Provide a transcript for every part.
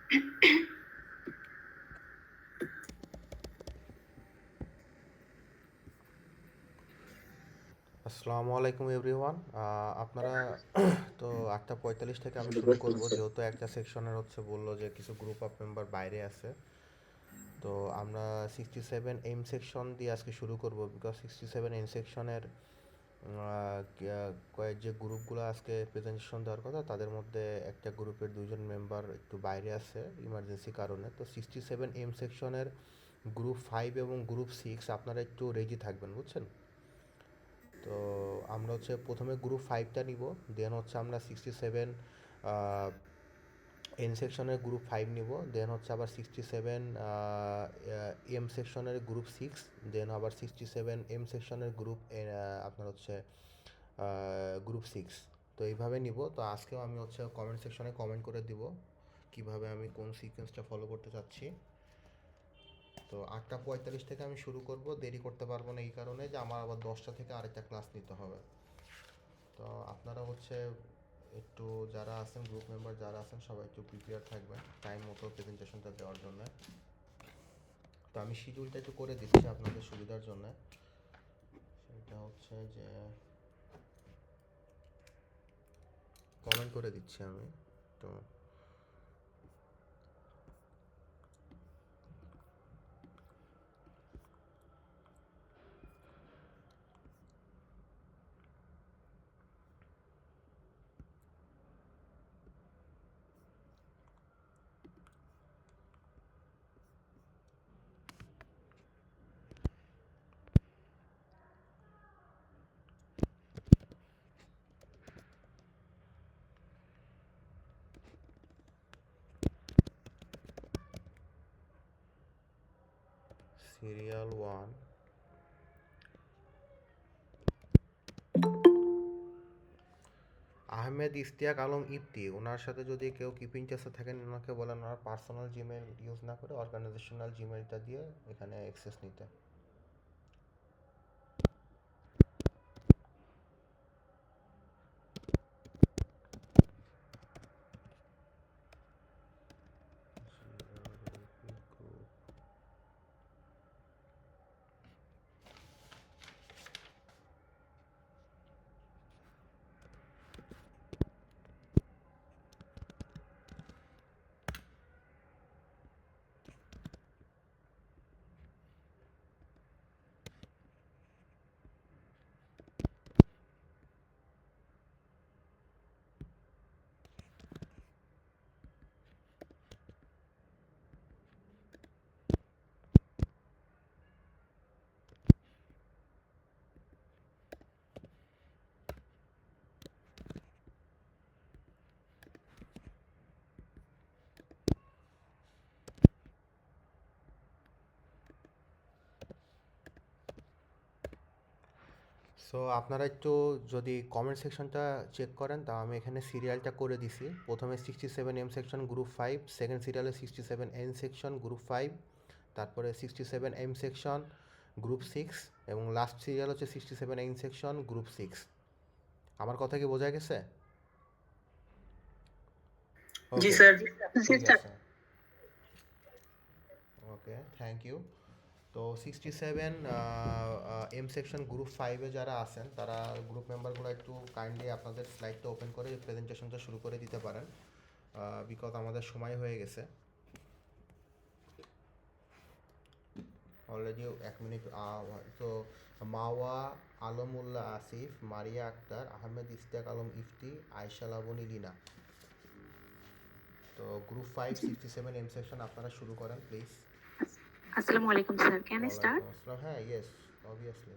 আসসালামু আলাইকুম এভরিওয়ান। আপনারা তো 8:45 থেকে আমি শুরু করব, যেহেতু একটা সেকশনের হচ্ছে বললো যে কিছু গ্রুপ অফ মেম্বার বাইরে আছে। তো আমরা 67 এম সেকশন দিয়ে আজকে শুরু করব, বিকজ 67 এম সেকশনের কয়েক যে গ্রুপগুলো আজকে প্রেজেন্টেশন দেওয়ার কথা, তাদের মধ্যে একটা গ্রুপের দুইজন মেম্বার একটু বাইরে আছে ইমার্জেন্সি কারণে। তো 67 এম সেকশনের গ্রুপ 5 এবং গ্রুপ 6 আপনারা একটু রেডি থাকবেন, বুঝছেন? তো আমরা হচ্ছে প্রথমে গ্রুপ 5টা নিব, দেন হচ্ছে আমরা 67 এন সেকশনের গ্রুপ 5 নিব, দেন হচ্ছে আবার 67 এম সেকশনের গ্রুপ 6, দেন আবার 67 এম সেকশনের গ্রুপ আপনার হচ্ছে গ্রুপ 6। তো এইভাবে নিব। তো আজকেও আমি হচ্ছে কমেন্ট সেকশনে কমেন্ট করে দিব কিভাবে আমি কোন সিকোয়েন্সটা ফলো করতে চাচ্ছি। তো 8:45 থেকে আমি শুরু করব, দেরি করতে পারবো না এই কারণে যে আমার আবার 10টা থেকে আরেকটা ক্লাস নিতে হবে। তো আপনারা হচ্ছে একটু যারা আছেন, গ্রুপ মেম্বার যারা আছেন, সবাই একটু প্রিপেয়ার থাকবেন টাইম মতো প্রেজেন্টেশনটা দেওয়ার জন্য। তো আমি শিডিউলটা একটু করে দিচ্ছি আপনাদের সুবিধার জন্য। সেটা হচ্ছে যে কমেন্ট করে দিচ্ছি আমি। তো সিরিয়াল 1, আহমেদ ইশতিয়াক আলম ইফতি। ওনার সাথে যদি কেউ কিপিং টেস্টে থাকেন, ওনাকে বলেন ওনার পার্সোনাল জিমেল ইউজ না করে অর্গানাইজেশনাল জিমেলটা দিয়ে এখানে অ্যাক্সেস নিতে। সো আপনারা একটু যদি কমেন্ট সেকশনটা চেক করেন, তা আমি এখানে সিরিয়ালটা করে দিছি। প্রথমে 67 এম সেকশন গ্রুপ 5, সেকেন্ড সিরিয়ালে 67 এন সেকশন গ্রুপ 5, তারপরে 67 এম সেকশন গ্রুপ 6, এবং লাস্ট সিরিয়াল হচ্ছে 67 এন সেকশন গ্রুপ 6। আমার কথা কি বোঝা গেছে? জি ওকে, স্যার। ঠিক আছে। ওকে, থ্যাংক ইউ। তো 67 এম সেকশন গ্রুপ 5-এ যারা আছেন, তারা গ্রুপ মেম্বারগুলো একটু কাইন্ডলি আপনাদের স্লাইডটা ওপেন করে প্রেজেন্টেশনটা শুরু করে দিতে পারেন, বিকজ আমাদের সময় হয়ে গেছে অলরেডি 1 মিনিট। তো মাওয়া আলমুল্লাহ আসিফ, মারিয়া আক্তার, আহমেদ ইশতিয়াক আলম ইফতি, আয়শা লাবনী লিনা। তো গ্রুপ 5 67 এম সেকশন আপনারা শুরু করেন please. Assalamu alaikum sir. Can I start? ওয়ালাইকুম আসসালাম। হ্যাঁ, yes, obviously.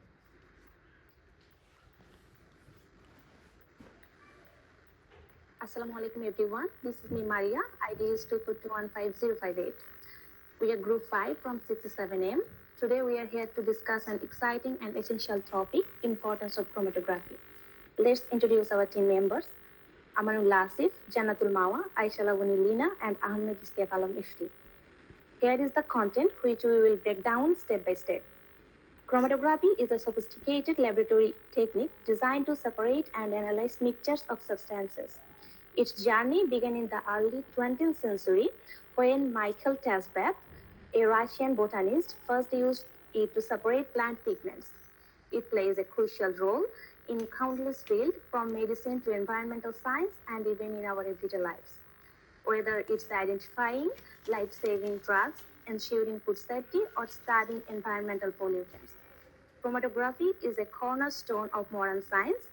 Assalamu alaikum everyone. This is me Maria. ID is 2415058. We are group 5 from 67M. Today we are here to discuss an exciting and essential topic, importance of chromatography. Let's introduce our team members. Amanullah Asif, Jannatul Mawa, Aisha Lavuni Lina and Ahmed Istiaq Alam Ifti. Here is the content which we will break down step by step. Chromatography is a sophisticated laboratory technique designed to separate and analyze mixtures of substances. Its journey began in the early 20th century when Michael Tasbat, a Russian botanist, first used it to separate plant pigments. It plays a crucial role in countless fields, from medicine to environmental science and even in our everyday lives. Whether it's identifying life-saving drugs, ensuring food safety, or studying environmental pollutants. Chromatography is a cornerstone of modern science.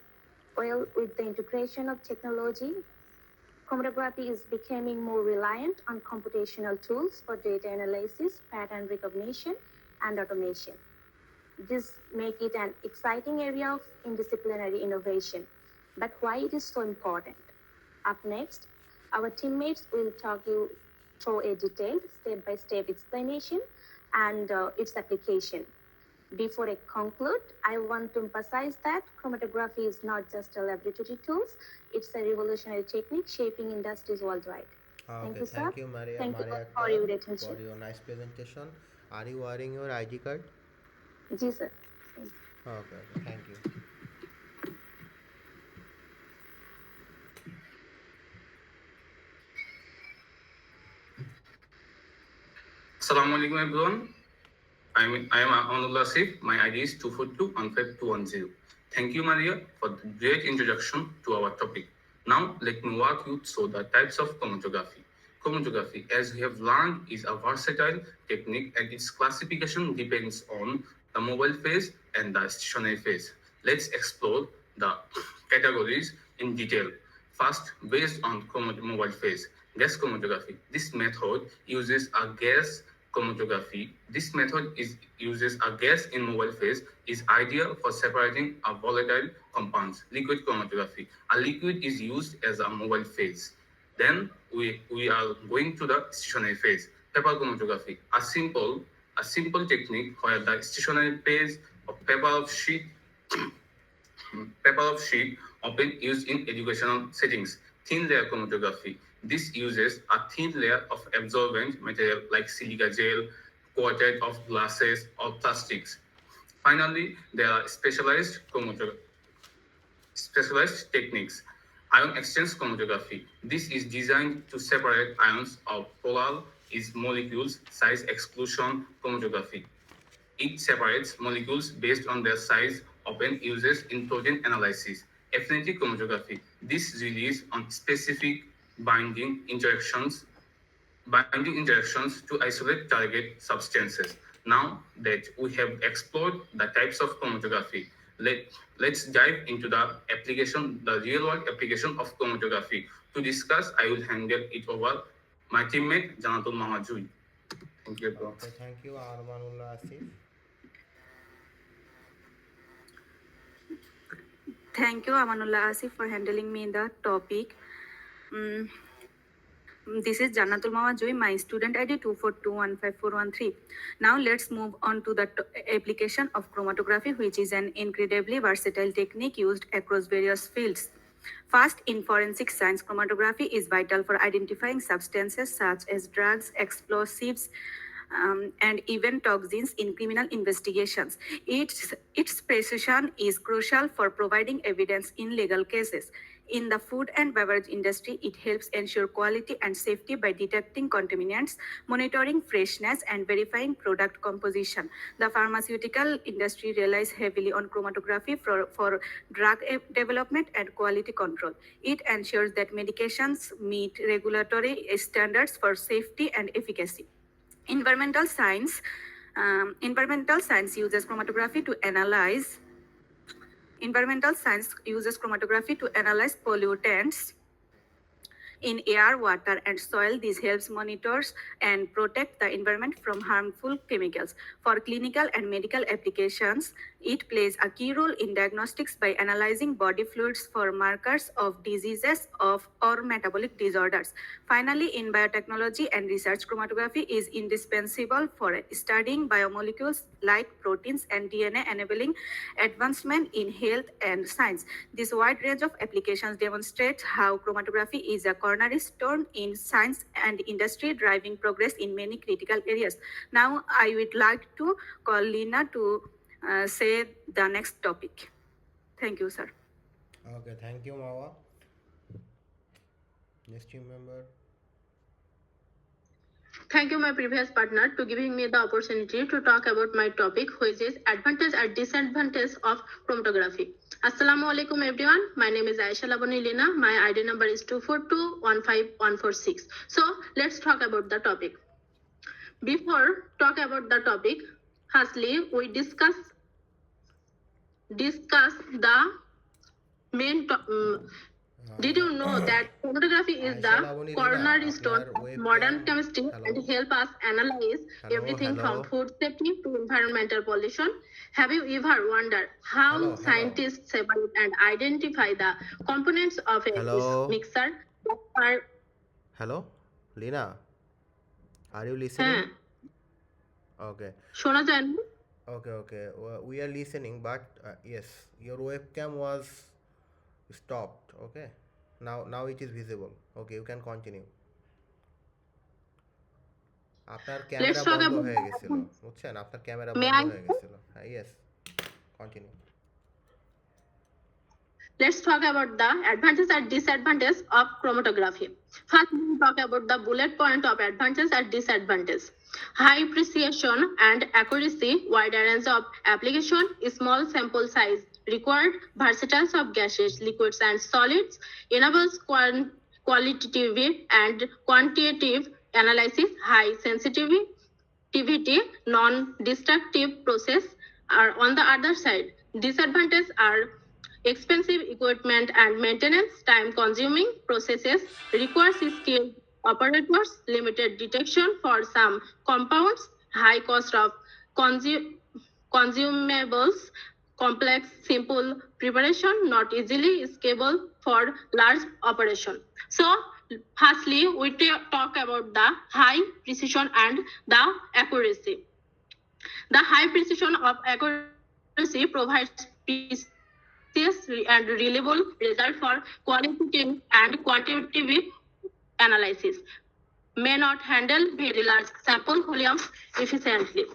Well, with the integration of technology, chromatography is becoming more reliant on computational tools for data analysis, pattern recognition, and automation. This makes it an exciting area of interdisciplinary innovation. But why it is so important? Up next, our teammates will talk you through a detailed step-by-step explanation and its application. Before I conclude, I want to emphasize that chromatography is not just a laboratory tool, it's a revolutionary technique shaping industries worldwide. Thank Okay, you, sir. thank you, Maria, Thank you Maria all for Akhtar, your attention. for your nice presentation. Are you wearing your ID card? Ji, sir. Thank you. Okay, okay, thank you. Assalamu alaikum everyone. I am Amanullah Asif. My ID is 242-15210. Thank you, Maria, for the great introduction to our topic. Now, let me walk you through the types of chromatography. Chromatography, as we have learned, is a versatile technique and its classification depends on the mobile phase and the stationary phase. Let's explore the categories in detail. First, based on mobile phase, gas chromatography. This method uses a gas chromatography. This method uses a gas in mobile phase is ideal for separating a volatile compounds. Liquid chromatography. A liquid is used as a mobile phase. Then we are going to the stationary phase. Paper chromatography. A simple technique where the stationary phase of paper of sheet often used in educational settings. Thin layer chromatography. This uses a thin layer of absorbent material like silica gel, coated of glasses or plastics. Finally, there are specialized techniques. Ion exchange chromatography. This is designed to separate ions of polar is molecules size exclusion chromatography. It separates molecules based on their size, often uses in protein analysis. Affinity chromatography. This relies on specific binding interactions to isolate target substances. Now that we have explored the types of chromatography, let's dive into the real-world application of chromatography. To discuss, I will hand it over my teammate Janatul Mahajui. Thank you, everyone. Okay, thank you, Armanullah Asif. Thank you, Amanullah Asif, for handling me in the topic. This is Jannatul Mawa Joy, my student ID 242154113. Now let's move on to the application of chromatography, which is an incredibly versatile technique used across various fields. First, in forensic science, chromatography is vital for identifying substances such as drugs, explosives, and even toxins in criminal investigations. Its precision is crucial for providing evidence in legal cases. In the food and beverage industry, it helps ensure quality and safety by detecting contaminants, monitoring freshness, and verifying product composition. The pharmaceutical industry relies heavily on chromatography for drug development and quality control. It ensures that medications meet regulatory standards for safety and efficacy. Environmental science uses chromatography to analyze pollutants in air, water, and soil. This helps monitors and protect the environment from harmful chemicals. For clinical and medical applications, it plays a key role in diagnostics by analyzing body fluids for markers of diseases or metabolic disorders. Finally, in biotechnology and research, chromatography is indispensable for studying biomolecules like proteins and DNA, enabling advancement in health and science. This wide range of applications demonstrates how chromatography is a cornerstone in science and industry, driving progress in many critical areas. Now, I would like to call Lina to say the next topic. Thank you, sir. Okay, thank you, Mawa. Next team member. Thank you, my previous partner, to giving me the opportunity to talk about my topic, which is advantage and disadvantage of chromatography. Assalamu alaikum, everyone. My name is Aisha Labani Lina. My ID number is 242-15146. So let's talk about the topic. Before talk about the topic, firstly, we discuss the main. Did you know that chromatography is Aisha the Labani Lina, cornerstone আপনার of webcam- modern chemistry Hello? and help us analyze everything hello. from food safety to environmental pollution? Have you ever wondered how Hello. scientists separate and identify the components of a Hello? mixer that are Hello, Lina, are you listening? Okay. শোনা যায় না? Okay. We are listening, but yes, your webcam was stopped. Okay. Now it is visible. Okay, you can continue. আপনার camera talk বন্ধ about হয়ে গেছিল, বুঝছেন? আপনার camera May বন্ধ I? হয়ে গেছিল। হ্যাঁ, yes. Continue. Let's talk about the advantages and disadvantages of chromatography. First, we will talk about the bullet point of advantages and disadvantages. High precision and accuracy, wide range of application, small sample size required, versatile of gases, liquids, and solids, enables qualitative and quantitative analysis, high sensitivity, non-destructive process. Are on the other side, disadvantages are expensive equipment and maintenance, time-consuming processes, requires skilled operators, limited detection for some compounds, high cost of consumables, complex, simple preparation, not easily scalable for large operation. So, firstly, we talk about the high precision and the accuracy. The high precision of accuracy provides precise and reliable result for qualitative and quantitative analysis. May not handle very large sample volumes efficiently.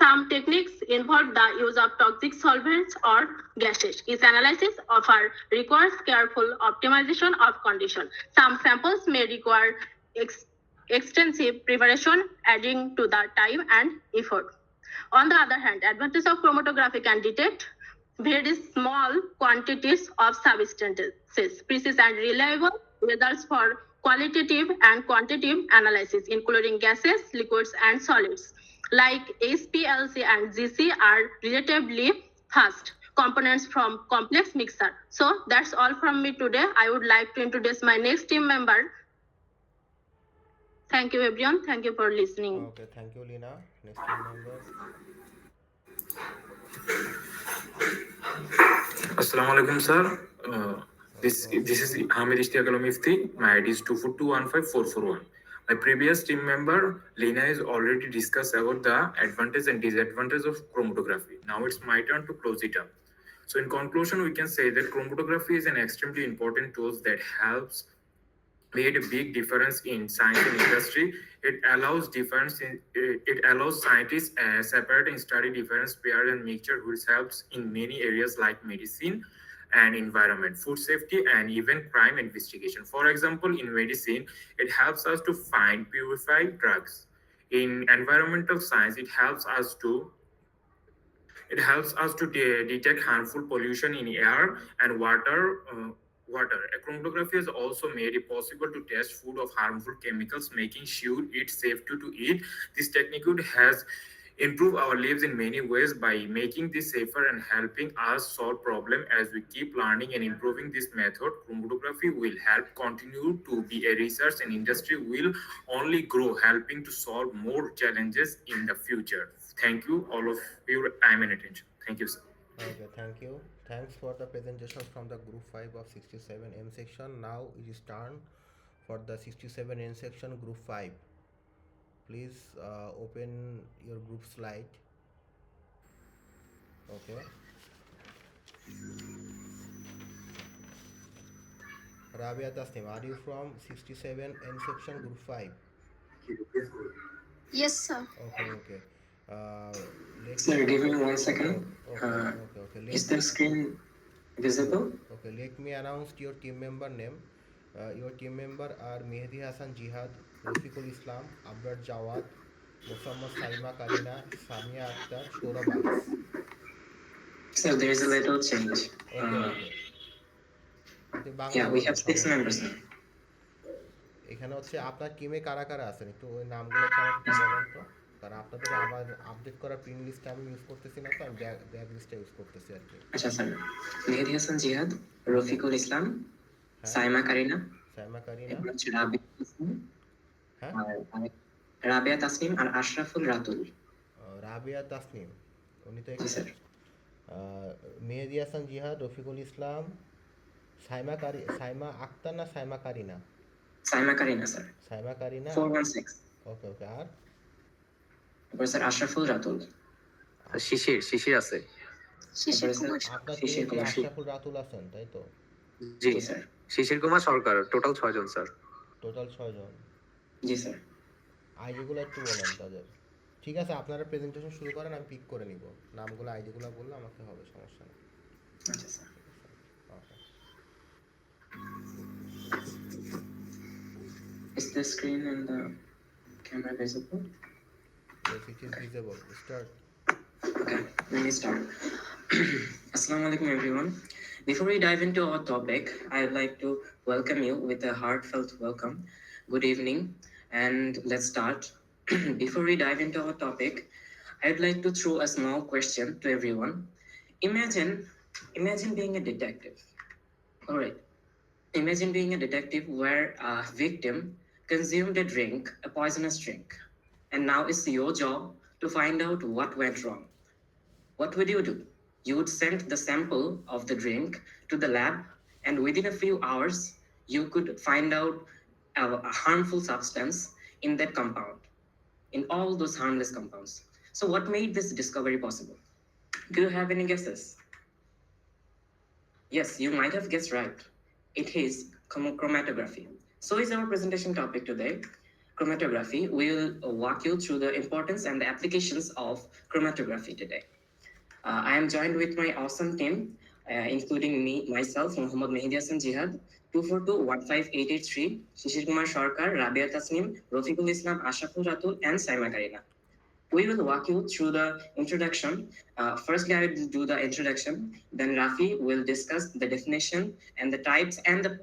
Some techniques involve the use of toxic solvents or gases. Its analysis requires careful optimization of condition. Some samples may require extensive preparation, adding to the time and effort. On the other hand, advantage of chromatography can detect very small quantities of substances, precise and reliable results for qualitative and quantitative analysis, including gases, liquids, and solids. Like HPLC and GC are relatively fast components from complex mixer. So that's all from me today. I would like to introduce my next team member. Thank you, everyone. Thank you for listening. Okay, thank you, Lina. Next team member. Assalamu alaikum, sir. This is Hamid Ishtiaq Al Mifti. My ID is 242-15441. My previous team member Lina has already discussed about the advantage and disadvantage of chromatography. Now it's my turn to close it up. So in conclusion, we can say that chromatography is an extremely important tool that helps made a big difference in science and industry. It allows scientists separate and study different pairs and mixture, which helps in many areas like medicine and environment, food safety, and even crime investigation. For example, in medicine, it helps us to find purified drugs. In environmental science, it helps us to detect harmful pollution in air and water. Chromatography has also made it possible to test food of harmful chemicals, making sure it's safe to eat. This technique has improved our lives in many ways by making this safer and helping us solve problems. As we keep learning and improving this method, chromatography will help continue to be a research and industry will only grow, helping to solve more challenges in the future. Thank you all of your time and attention. Thank you, sir. Okay, thank you. Thanks for the presentation from the group 5 of 67M section. Now it is turn for the 67N section group 5. Please open your group slide. Okay. Rabia Tasnim, are you from 67N section group 5? Yes, sir. Okay. Sir, give me 1 second. Okay. Is the screen visible? Okay, let me announce your team member name. Your team member are Mehdi Hassan Jihad, Rafiqul Islam, Abrar Jawad, Muhammad Saima Karina, Samia Akhtar, Shourab Anas. Sir, there is a little change. ওকে ওকে আপনি Bangla Yeah, we বলবেন have 6 সমস্যা members নেই now. এখানে হচ্ছে আপনার টিমে কারা কারা আছেন একটু ওই নামগুলো একটু আমাকে একটু বলেন তো কারণ আপনাদের আবার আপডেট করা প্রিন্ট লিস্ট আমি ইউজ করতেছি না তো আমি ব্যাক লিস্টটা ইউজ করতেছি আর কি আচ্ছা স্যার, মেহেদি হাসান জিহাদ, রফিকুল ইসলাম, হ্যাঁ সাইমা কারিনা, সাইমা কারিনা এরপর হচ্ছে রাবিয়া তাসনিম, হ্যাঁ রাবিয়া তাসনিম আর আশরাফুল রাতুল। রাবিয়া তাসনিম উনি তো জি এখানে স্যার। মেহেদি হাসান জিহাদ রফিকুল ইসলাম সাইমা আক্তার না সাইমা কারিনা সাইমা কারিনা স্যার, সাইমা কারিনা 416। ওকে ওকে আর এরপর স্যার আশরাফুল রাতুল। শিশির আছে। এরপরে স্যার আপনার শিশির টিমে কি কুমার। আশরাফুল রাতুল আছেন তাই তো জি জি স্যার। শিশির কুমার সরকার, টোটাল 6 জন স্যার। টোটাল 6 জন জি স্যার। আইডিগুলো একটু বলেন তাদের ঠিক আছে আপনারা প্রেজেন্টেশন শুরু করেন আমি পিক করে নিব নামগুলো আইডিগুলো বললে আমাকে হবে সমস্যা নেই আচ্ছা sir. Okay Is the screen and the camera visible? yes it is visible start Okay, let me start. Assalamu alaikum everyone. Before we dive into our topic, I'd like to welcome you with a heartfelt welcome. Good evening, and let's start. Before we dive into our topic, I'd like to throw a small question to everyone. Imagine being a detective. All right. Imagine being a detective where a victim consumed a drink, a poisonous drink, and now it's your job to find out what went wrong. What would you do? You would send the sample of the drink to the lab, and within a few hours, you could find out a harmful substance in that compound, in all those harmless compounds. So, what made this discovery possible? Do you have any guesses? Yes, you might have guessed right. It is chromatography. So is our presentation topic today. Chromatography. We will walk you through the importance and the applications of chromatography today. I am joined with my awesome team, including myself, Muhammad Mehdi Hassan Jihad, 242-15883, Shishir Kumar Sarkar, Rabia Tasnim, Rafiqul Islam, Ashraful Ratul, and Saima Karina. We will walk you through the introduction. Firstly, I will do the introduction. Then Rafi will discuss the definition and the types and the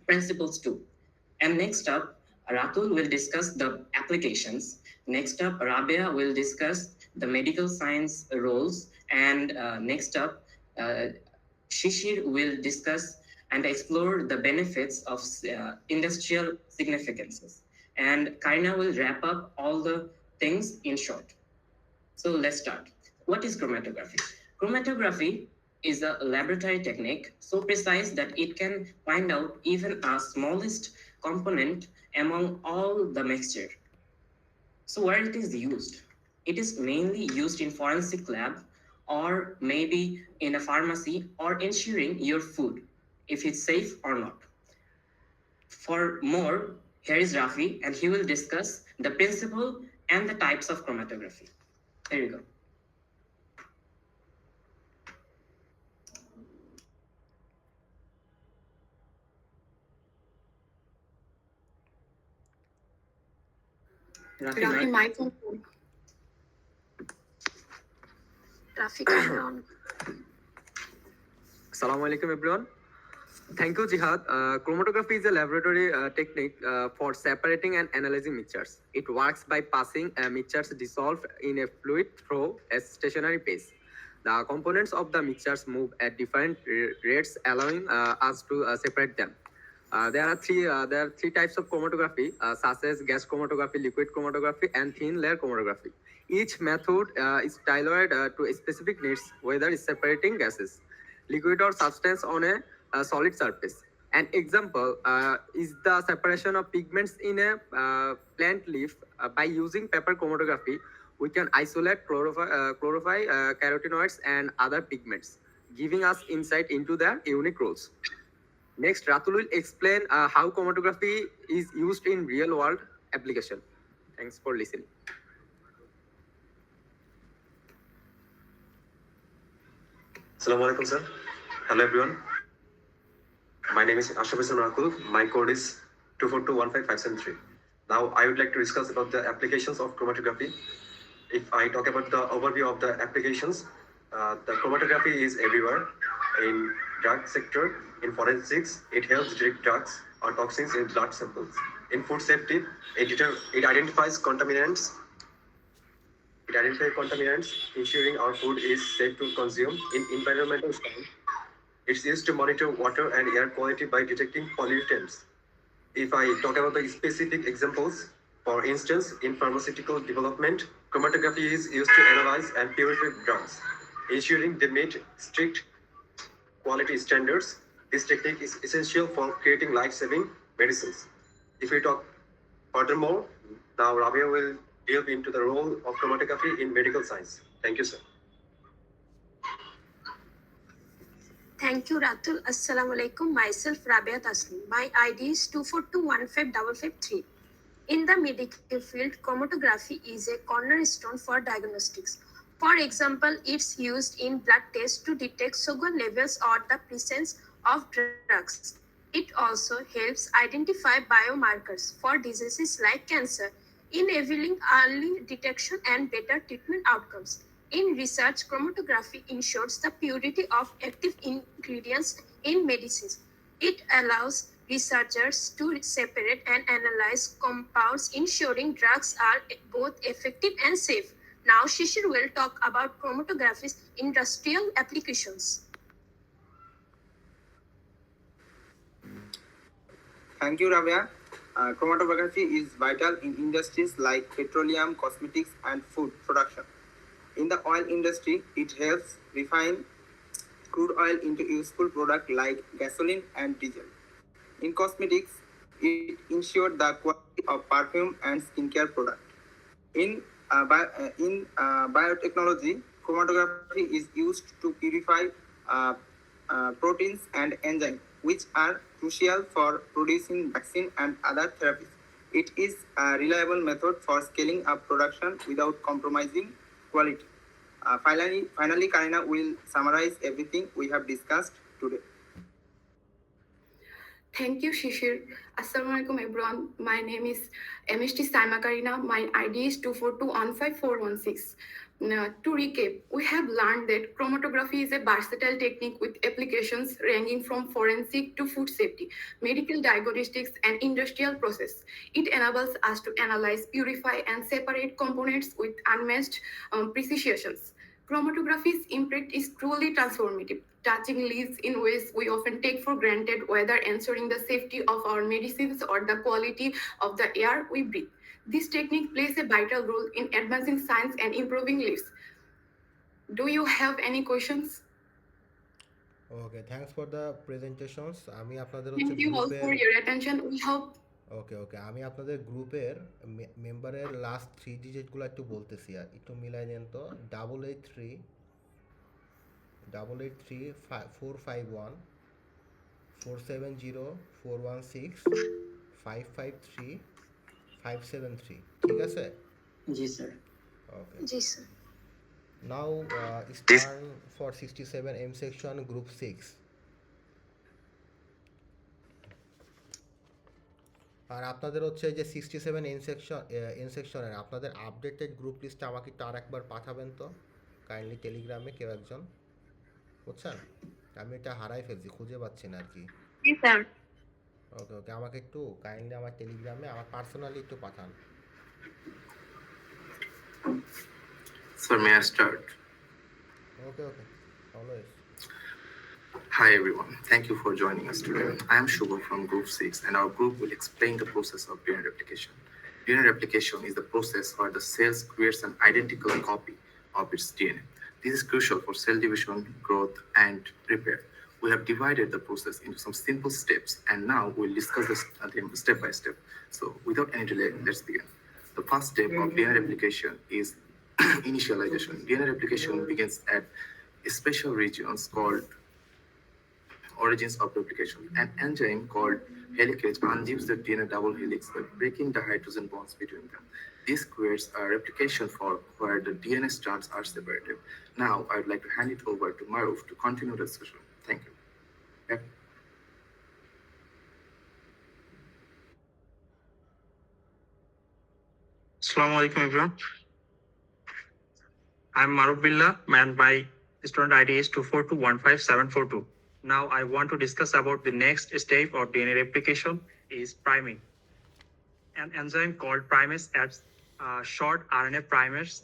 principles too. And next up, Ratul will discuss the applications. Next up, Rabia will discuss the medical science roles. And next up, Shishir will discuss and explore the benefits of industrial significances. And Karina will wrap up all the things in short. So let's start. What is chromatography? Chromatography is a laboratory technique so precise that it can find out even a smallest component among all the mixture. So where it is used? It is mainly used in forensic lab or maybe in a pharmacy or ensuring your food, if it's safe or not. For more, here is Rafi and he will discuss the principle and the types of chromatography. There you go. Rafi, microphone. Rafi, camera on. Assalamu alaikum everyone. Thank you, Jihad. Chromatography is a laboratory technique for separating and analyzing mixtures. It works by passing mixtures dissolved in a fluid through a stationary pace. The components of the mixtures move at different rates, allowing us to separate them. There are three types of chromatography, such as gas chromatography, liquid chromatography, and thin layer chromatography. Each method is tailored to specific needs, whether it's separating gases, liquid or substance on a solid surface. An example is the separation of pigments in a plant leaf. By using paper chromatography, we can isolate chlorophyll, carotenoids, and other pigments, giving us insight into their unique roles. Next, Ratul will explain how chromatography is used in real-world application. Thanks for listening. Assalamu alaikum, sir. Hello, everyone. My name is Ashraf Hussain Rakul. My code is 242155773. Now I would like to discuss about the applications of chromatography. If I talk about the overview of the applications, the chromatography is everywhere in drug sector, in forensics. It helps detect drugs or toxins in blood samples. In food safety, it identifies contaminants. It identifies contaminants, ensuring our food is safe to consume. In environmental science, it's used to monitor water and air quality by detecting pollutants. If I talk about the specific examples, for instance, in pharmaceutical development, chromatography is used to analyze and purify drugs, ensuring they meet strict quality standards. This technique is essential for creating life-saving medicines. If we talk furthermore, now Rabia will delve into the role of chromatography in medical science. Thank you, sir. Thank you, Ratul. Assalamu alaikum. Myself, Rabia Taslim. My ID is 242155553. In the medical field, chromatography is a cornerstone for diagnostics. For example, it's used in blood tests to detect sugar levels or the presence of drugs. It also helps identify biomarkers for diseases like cancer, enabling early detection and better treatment outcomes. In research, chromatography ensures the purity of active ingredients in medicines. It allows researchers to separate and analyze compounds, ensuring drugs are both effective and safe. Now, Shishir will talk about chromatography's industrial applications. Thank you, Rabia. Chromatography is vital in industries like petroleum, cosmetics, and food production. In the oil industry, it helps refine crude oil into useful products like gasoline and diesel. In cosmetics, it ensures the quality of perfume and skincare products. In biotechnology, chromatography is used to purify proteins and enzymes, which are crucial for producing vaccine and other therapies. It is a reliable method for scaling up production without compromising quality. Finally, Karina will summarize everything we have discussed today. Thank you, Shishir. Assalamualaikum, everyone. My name is MST Saima Karina. My ID is 242155416. Now, to recap, we have learned that chromatography is a versatile technique with applications ranging from forensic to food safety, medical diagnostics, and industrial process. It enables us to analyze, purify, and separate components with unmatched precision. Chromatography's impact is truly transformative, touching lives in ways we often take for granted, whether ensuring the safety of our medicines or the quality of the air we breathe. This technique plays a vital role in advancing science and improving lives. Do you have any questions? Okay, thanks for the presentations. আমি আপনাদের হচ্ছে Thank you all গ্রুপের for your attention. We hope ওকে আমি আপনাদের গ্রুপের মেম্বারের last 3 ডিজিটগুলো একটু বলতেছি, আর একটু মিলাই দেন তো। 883451 470416 553 573, ঠিক আছে? জি স্যার। ওকে, জি sir. Now it's turn for 67 M section group 6. আর আপনাদের হচ্ছে যে 67 এন সেকশনের আপনাদের আপডেটেড গ্রুপ লিস্টটা আমাকে একটু আর একবার পাঠাবেন তো কাইন্ডলি টেলিগ্রামে, কেউ একজন, বুঝছেন? আমি এটা হারাই ফেলছি, খুঁজে পাচ্ছি না আর কি। জি স্যার। ওকে আমাকে একটু কাইন্ডলি আমার টেলিগ্রামে আমার পার্সোনালি একটু পাঠান। Sir, may I start? Okay always. Hi everyone, thank you for joining us today. I am Shubha from Group 6 and our group will explain the process of DNA replication. DNA replication is the process where the cells creates an identical copy of its DNA. This is crucial for cell division, growth, and repair. We have divided the process into some simple steps and now we'll discuss them step by step. So without any delay, let's begin. The first step of DNA replication is initialization. DNA replication begins at special regions called origins of replication. An enzyme called helicase unzips the DNA double helix by breaking the hydrogen bonds between them. This creates a replication fork where the DNA strands are separated. Now, I would like to hand it over to Maruf to continue the discussion. Thank you. Yeah. Assalamu alaikum everyone. I'm Maruf Billah and my student ID is 242154742. Now I want to discuss about the next step of DNA replication is priming. An enzyme called primase adds short RNA primers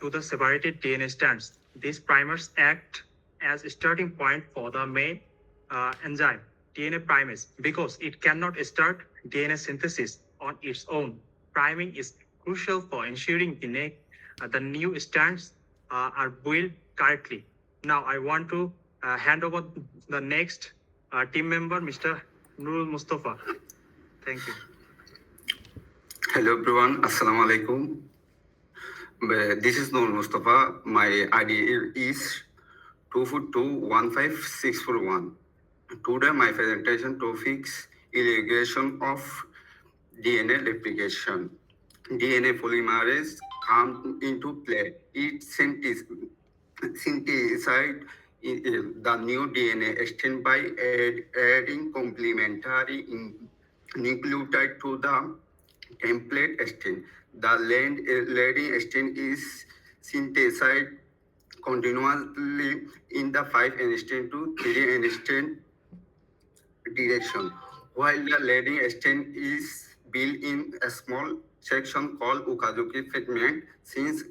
to the separated DNA strands. These primers act as a starting point for the main enzyme, DNA primase, because it cannot start DNA synthesis on its own. Priming is crucial for ensuring the new strands are built correctly. Now I want to hand over the next team member, Mr. Nurul Mustafa. Thank you. Hello everyone, Assalamu alaikum. This is Nur Mustafa. My ID is 2421561. Today my presentation topics irrigation of DNA replication. DNA polymerase comes into play. It synthesizes the new DNA strand by adding complementary nucleotide to the template strand. The leading strand is synthesized continuously in the 5' to 3' direction, while the leading strand is built in a small section called Okazuki fragment, since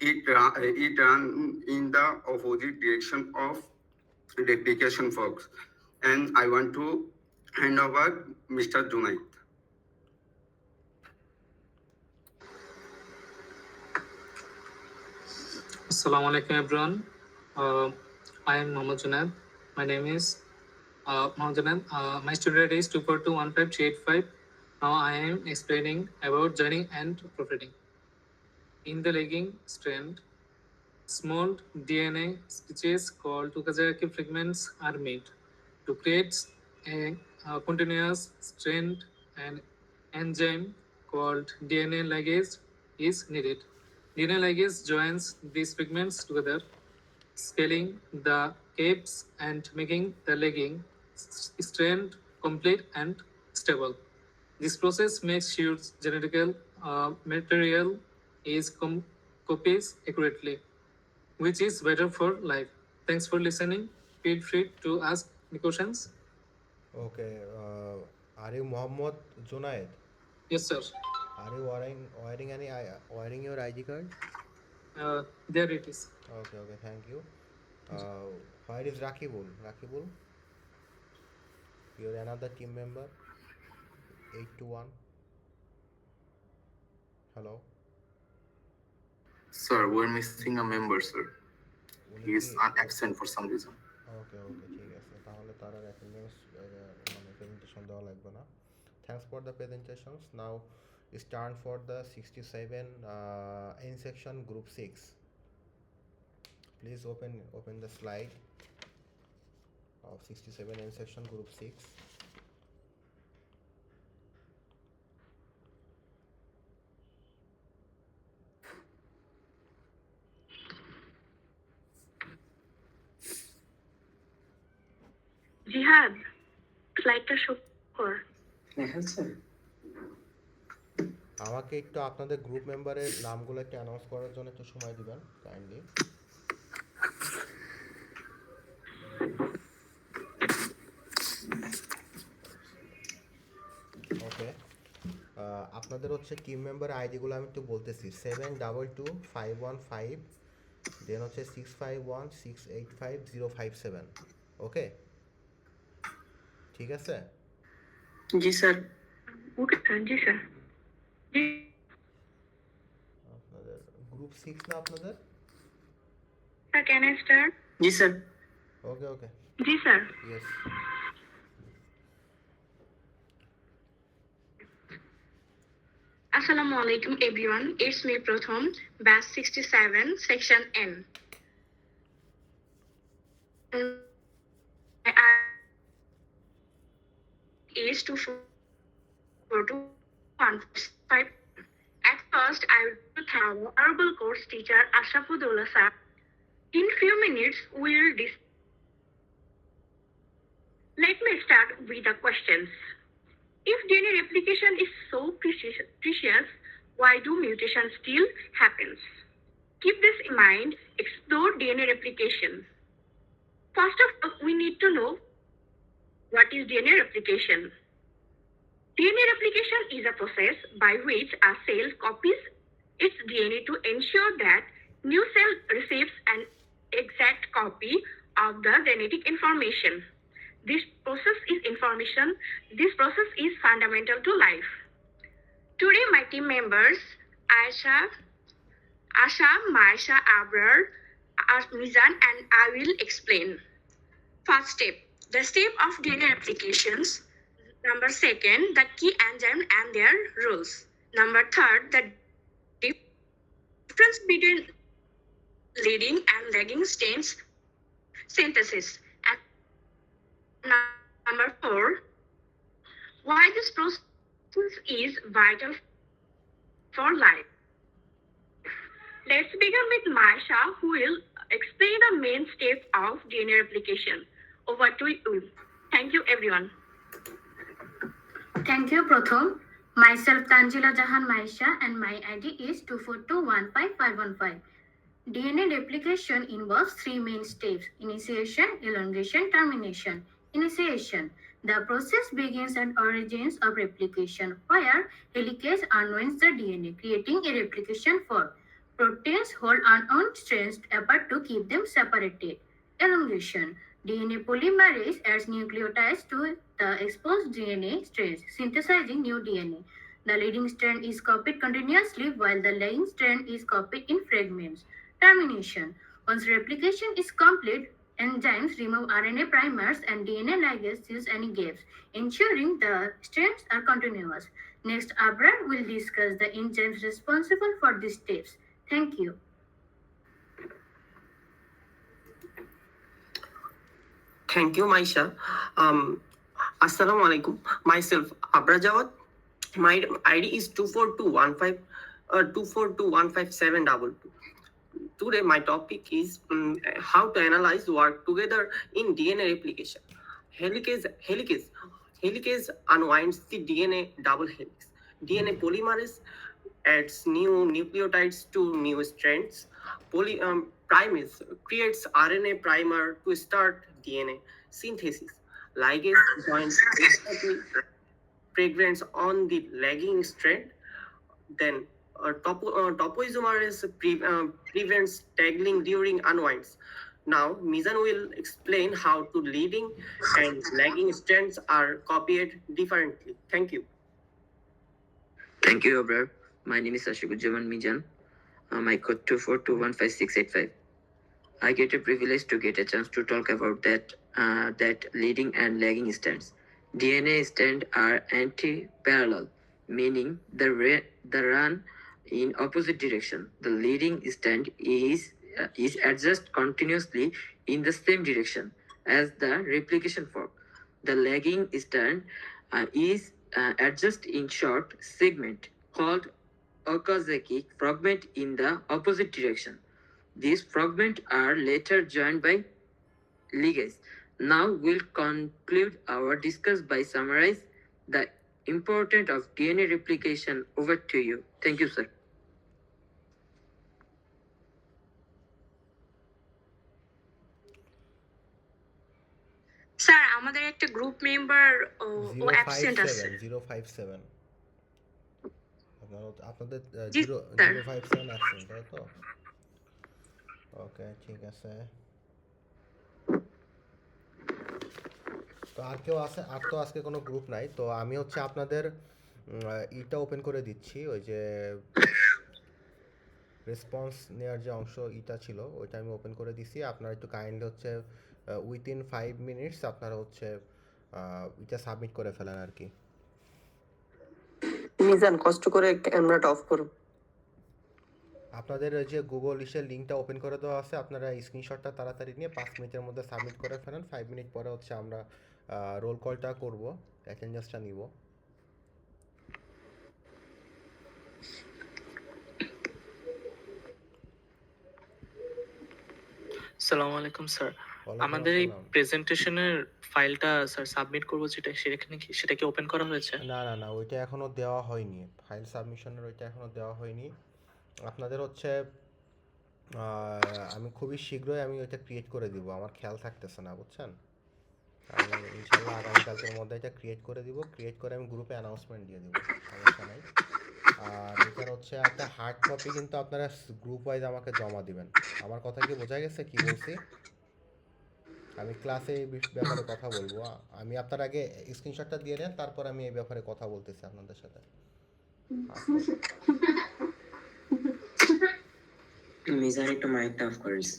it runs in the opposite direction of replication forks. And I want to hand over Mr. Junaid. Assalamu alaikum everyone. I am Mohammad Junaid. My name is Mohammad Junaid. My student ID is 242153885. Now I am explaining about joining and proofreading. In the lagging strand, small DNA stitches called Okazaki fragments are made. To create a continuous strand, an enzyme called DNA ligase is needed. DNA ligase joins these fragments together, scaling the capes and making the lagging strand complete and stable. This process makes sure genetical material is copies accurately, which is better for life. Thanks for listening. Feel free to ask any questions. Okay, are you Mohammad Junaid? Yes, sir. Are you wearing your ID card? There it is. Okay, thank you. Where is Rakibul? Rakibul? You're another team member. 821. Hello. Sir, we're missing a member, sir. He is absent for some reason. Okay, ঠিক আছে তাহলে তার আর attendance মানে presentation দেওয়া লাগবে না. Thanks for the presentations. Now it's time for the 67 N section group 6. Please open the slide of 67 N section group 6. Jihad, স্লাইডটা show কর। হ্যাঁ স্যার। আমাকে একটু আপনাদের গ্রুপ মেম্বারের নামগুলো একটু অ্যানাউন্স করার জন্য একটু সময় দিবেন কাইন্ডলি। ওকে, আপনাদের হচ্ছে টিম মেম্বার আইডিগুলো আমি একটু বলতেছি। 722515, দেন হচ্ছে 6516850557। ওকে, ঠিক আছে? জি স্যার। ওকে স্যার, জি স্যার। আপনাদের গ্রুপ 6 না আপনাদের? Sir can I start? G sir. Okay. জি sir. Yes. Assalamu alaikum everyone. It's me Pratham, batch 67, section N. Is 24215. At first, I will thank our honorable course teacher Ashrafudullah sir. In few minutes, we'll Let me start with the questions. If DNA replication is so precious, why do mutations still happens? Keep this in mind, explore DNA replication. First of all, we need to know what is DNA replication. DNA replication is a process by which a cell copies its DNA to ensure that new cell receives an exact copy of the genetic information. This process is fundamental to life. Today, my team members, Asha, Maisha, Abrar, Mizan, and I will explain. First step, the step of DNA replications. Number second, the key enzyme and their rules. Number third, the difference between leading and lagging strains synthesis. And number four, why this process is vital for life. Let's begin with Maisha, who will explain the main steps of DNA replication. Over to you. Thank you, everyone. Thank you, Pratham. Myself, Tanjila Jahan Maisha, and my ID is 242-15515. DNA replication involves three main steps: initiation, elongation, termination. Initiation. The process begins at origins of replication, where helicase unwinds the DNA, creating a replication fork. Proteins hold unwound strands apart to keep them separated. Elongation. DNA polymerase adds nucleotides to the exposed DNA strands, synthesizing new DNA. The leading strand is copied continuously while the lagging strand is copied in fragments. Termination. Once replication is complete, enzymes remove RNA primers and DNA ligase fills any gaps, ensuring the strands are continuous. Next, Abrar will discuss the enzymes responsible for these steps. Thank you. Thank you, Maisha. Assalamu alaikum. Myself, Abrar Jawad. My ID is 2421572. Today, my topic is how to analyze work together in DNA replication. Helicase unwinds the DNA double helix. DNA polymerase adds new nucleotides to new strands. Primase creates RNA primer to start DNA synthesis. Ligase joins fragments on the lagging strand. Then topoisomerase prevents tangling during unwinds. Now, Mizan will explain how to leading and lagging strands are copied differently. Thank you. Thank you, Abrar. My name is Ashikujaman Mijan. My code 242156885. I get a privilege to get a chance to talk about that leading and lagging strands. DNA strands are anti-parallel, meaning they run in opposite direction. The leading strand is adjusted continuously in the same direction as the replication fork. The lagging strand is adjusted in short segment called Okazaki fragment in the opposite direction. These fragments are later joined by ligase. Now we'll conclude our discussion by summarize the importance of DNA replication. Over to you. Thank you, sir. Sir আমাদের একটা group member ও absent আছে 057 আপনাদের জি, 057 absent তাই তো ওকে ঠিক আছে তো আর কেউ আছে আর তো আজকে কোনো গ্রুপ নাই তো আমি হচ্ছে আপনাদের ইটা ওপেন করে দিচ্ছি ওই যে রেসপন্স নেওয়ার যে অংশ ইটা ছিল ওইটা আমি ওপেন করে দিছি আপনারা একটু কাইন্ডলি হচ্ছে উইথিন 5 মিনিটস আপনারা হচ্ছে এটা সাবমিট করে ফেলেন আর কি মিজান কষ্ট করে ক্যামেরাটা অফ করো আপনাদের যে গুগল ইসের লিংকটা ওপেন করে দেওয়া আছে আপনারা স্ক্রিনশটটা তাড়াতাড়ি নিয়ে 5 মিনিটের মধ্যে সাবমিট করে ফেলেন 5 মিনিট পরে হচ্ছে আমরা রোল কলটা করব অ্যাটেন্ডেন্সটা নিব আসসালামু আলাইকুম স্যার আমাদের এই প্রেজেন্টেশনের ফাইলটা স্যার সাবমিট করবো যেটা সেটা কি ওপেন করা হয়েছে? না ওইটা এখনো দেওয়া হয়নি, ফাইল সাবমিশনের ওইটা এখনো দেওয়া হয়নি। আপনাদের হচ্ছে আমি খুবই শীঘ্রই আমি ওইটা ক্রিয়েট করে দিব, আমার খেয়াল থাকতেছে না বুঝছেন। আমি ইনশাল্লাহ আগামীকালকের মধ্যে এটা ক্রিয়েট করে দিব, ক্রিয়েট করে আমি গ্রুপে অ্যানাউন্সমেন্ট দিয়ে দিব, সমস্যা নাই। আর এটার হচ্ছে একটা হার্ড কপি কিন্তু আপনারা গ্রুপ ওয়াইজ আমাকে জমা দিবেন। আমার কথা কি বোঝা গেছে কি বলছি? আমি ক্লাসে এই ব্যাপারে কথা বলবো। আমি আপনার আগে স্ক্রিনশটটা দিয়ে নেন, তারপর আমি এই ব্যাপারে কথা বলতেছি আপনাদের সাথে। মিজান একটু মাইকটা অফ করিস।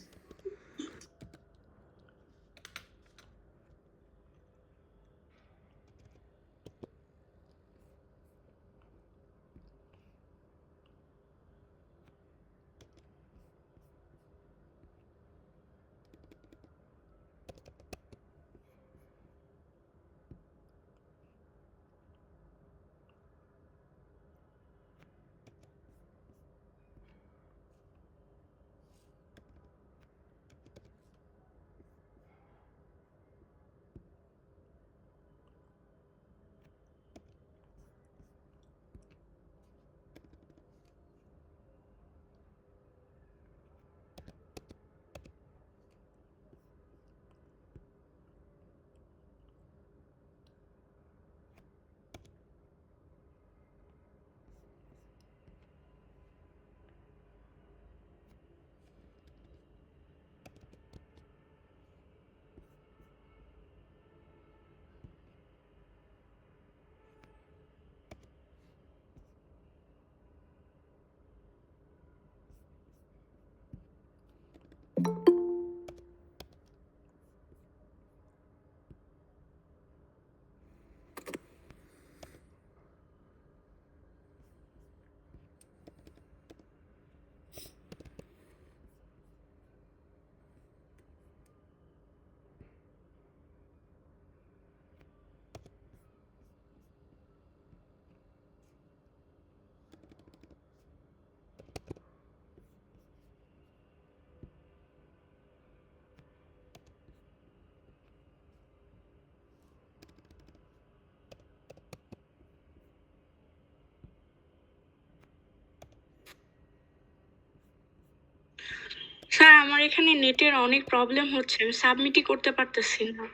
স্যার আমার এখানে নেটের অনেক প্রবলেম হচ্ছে, আমি সাবমিটই করতে পারতেছি না।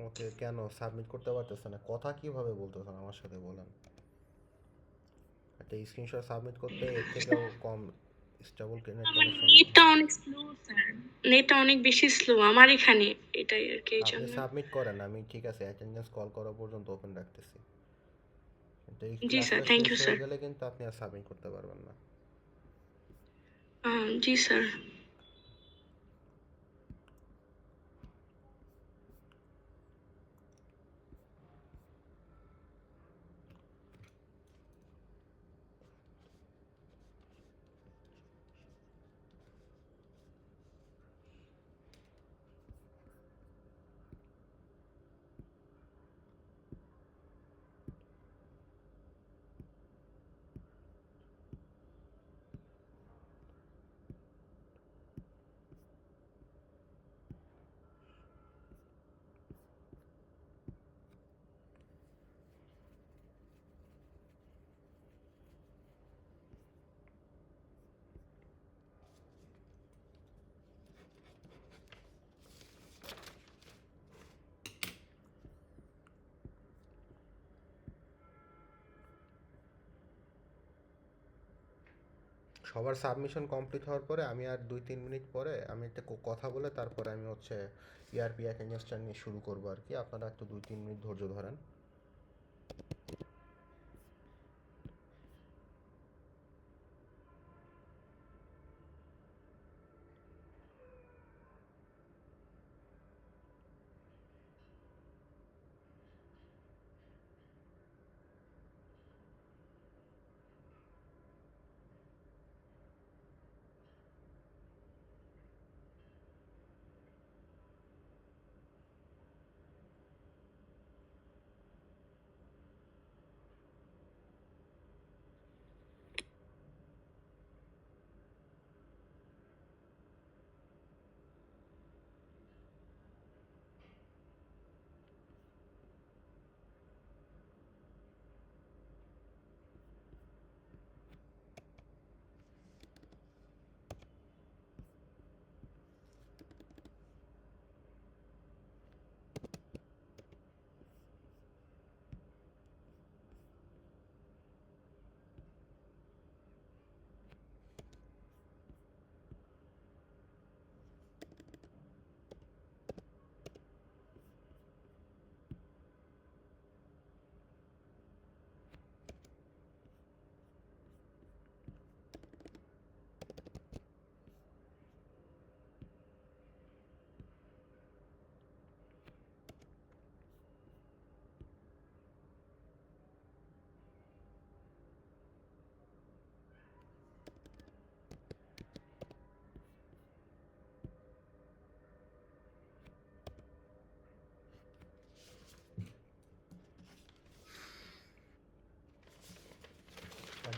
ওকে, কেন সাবমিট করতে পারতেছেন না? কথা কিভাবে বলতেছেন আমার সাথে বলেন। একটা স্ক্রিনশট সাবমিট করতে এর থেকেও কম স্টেবল নেট আমার কানেকশন। নেটটা অনেক স্লো স্যার, নেটটা অনেক বেশি স্লো আমার এখানে, এটাই আর কি। এই আপনি জন্য সাবমিট করেন, আমি ঠিক আছে অ্যাটেন্ডেন্স কল করা পর্যন্ত ওপেন রাখতেছি। কিন্তু এই জি স্যার, ক্লাসটা থ্যাংক শেষ ইউ স্যার। হয়ে গেলে কিন্তু আপনি আর সাবমিট করতে পারবেন না। জি স্যার। সবার সাবমিশন কমপ্লিট হওয়ার পরে আমি আর 2-3 মিনিট পরে আমি একটা কথা বলে তারপরে আমি হচ্ছে ইআরপি অ্যাটেন্ডেন্সটা নিয়ে শুরু করবো আর কি। আপনারা একটু 2-3 মিনিট ধৈর্য ধরেন।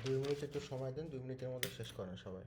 2 মিনিট একটু সময় দেন, 2 মিনিটের মধ্যে শেষ করেন সবাই।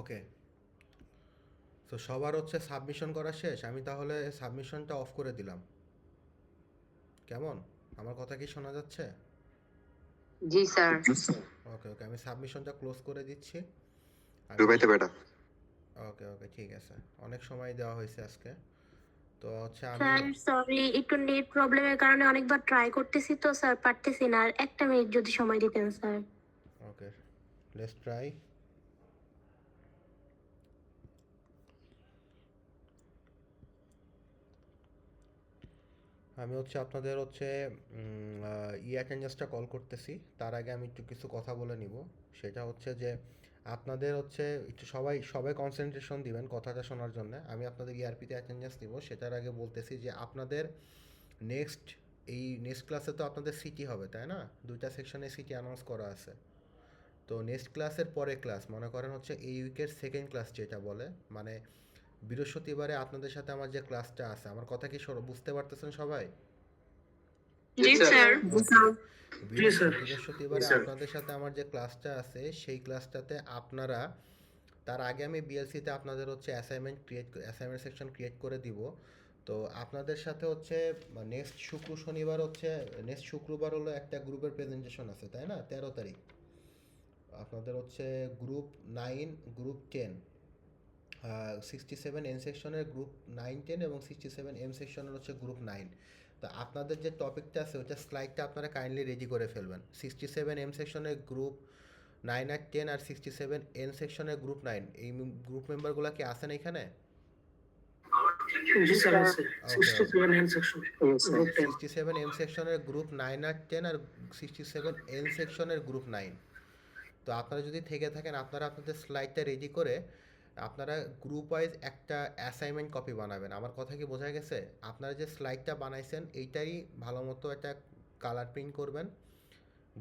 ওকে, তো সবার হচ্ছে সাবমিশন করা শেষ। আমি তাহলে সাবমিশনটা অফ করে দিলাম। কেমন, আমার কথা কি শোনা যাচ্ছে? জি স্যার। ওকে ওকে, আমি সাবমিশনটা ক্লোজ করে দিচ্ছি। দুবাইতে বেটা। ওকে ওকে, ঠিক আছে, অনেক সময় দেওয়া হয়েছে আজকে। তো হচ্ছে স্যার আমি সরি, একটু নেট প্রবলেমের কারণে অনেকবার ট্রাই করতেছি তো স্যার, পারতেছি না। আর একটা মিনিট যদি সময় দিতেন স্যার। Okay, let's try. আমি হচ্ছে আপনাদের হচ্ছে অ্যাটেন্ডেন্সটা কল করতেছি। তার আগে আমি একটু কিছু কথা বলে নিব। সেটা হচ্ছে যে আপনাদের হচ্ছে একটু সবাই কনসেন্ট্রেশন দিবেন কথাটা শোনার জন্য। আমি আপনাদের ইআরপিতে অ্যাটেন্ডেন্স নিব, সেটার আগে বলতেছি যে আপনাদের নেক্সট ক্লাসে তো আপনাদের সিটি হবে, তাই না? 2টা সেকশনে সিটি অ্যানাউন্স করা আছে। তো নেক্সট ক্লাসের পরে ক্লাস মনে করেন হচ্ছে এই উইকের সেকেন্ড ক্লাস যেটা বলে, মানে বৃহস্পতিবারে আপনাদের সাথে আমার যে ক্লাসটা আছে, আমার কথা কি বুঝতে পারতেছেন সবাই? জি স্যার। বৃহস্পতিবারে আপনাদের সাথে আমার যে ক্লাসটা আছে সেই ক্লাসটাতে আপনারা, তার আগে আমি বিএলসিতে আপনাদের হচ্ছে অ্যাসাইনমেন্ট সেকশন ক্রিয়েট করে দিব। তো আপনাদের সাথে হচ্ছে নেক্সট শুক্রবার হলো একটা গ্রুপের প্রেজেন্টেশন আছে, তাই না? 13 তারিখ আপনাদের হচ্ছে গ্রুপ 9 গ্রুপ 10 67 এন সেকশনের গ্রুপ 9-10 এবং 67 এম সেকশনের হচ্ছে গ্রুপ 9। তো আপনাদের যে টপিকটা আছে ওটা স্লাইডটা আপনারা কাইন্ডলি রেডি করে ফেলবেন। 67 এম সেকশনের গ্রুপ 9 আর 10 আর 67 এন সেকশনের গ্রুপ 9, এই গ্রুপ মেম্বারগুলো কি আছেন এখানে? 67 এম সেকশনের গ্রুপ 9 আর 10 আর 67 এন সেকশনের গ্রুপ 9। তো আপনারা যদি থেকে থাকেন, আপনারা আপনাদের স্লাইডটা রেডি করে আপনারা গ্রুপ ওয়াইজ একটা অ্যাসাইনমেন্ট কপি বানাবেন। আমার কথা কি বোঝা গেছে? আপনারা যে স্লাইডটা বানাইছেন এইটাই ভালো মতো একটা কালার প্রিন্ট করবেন,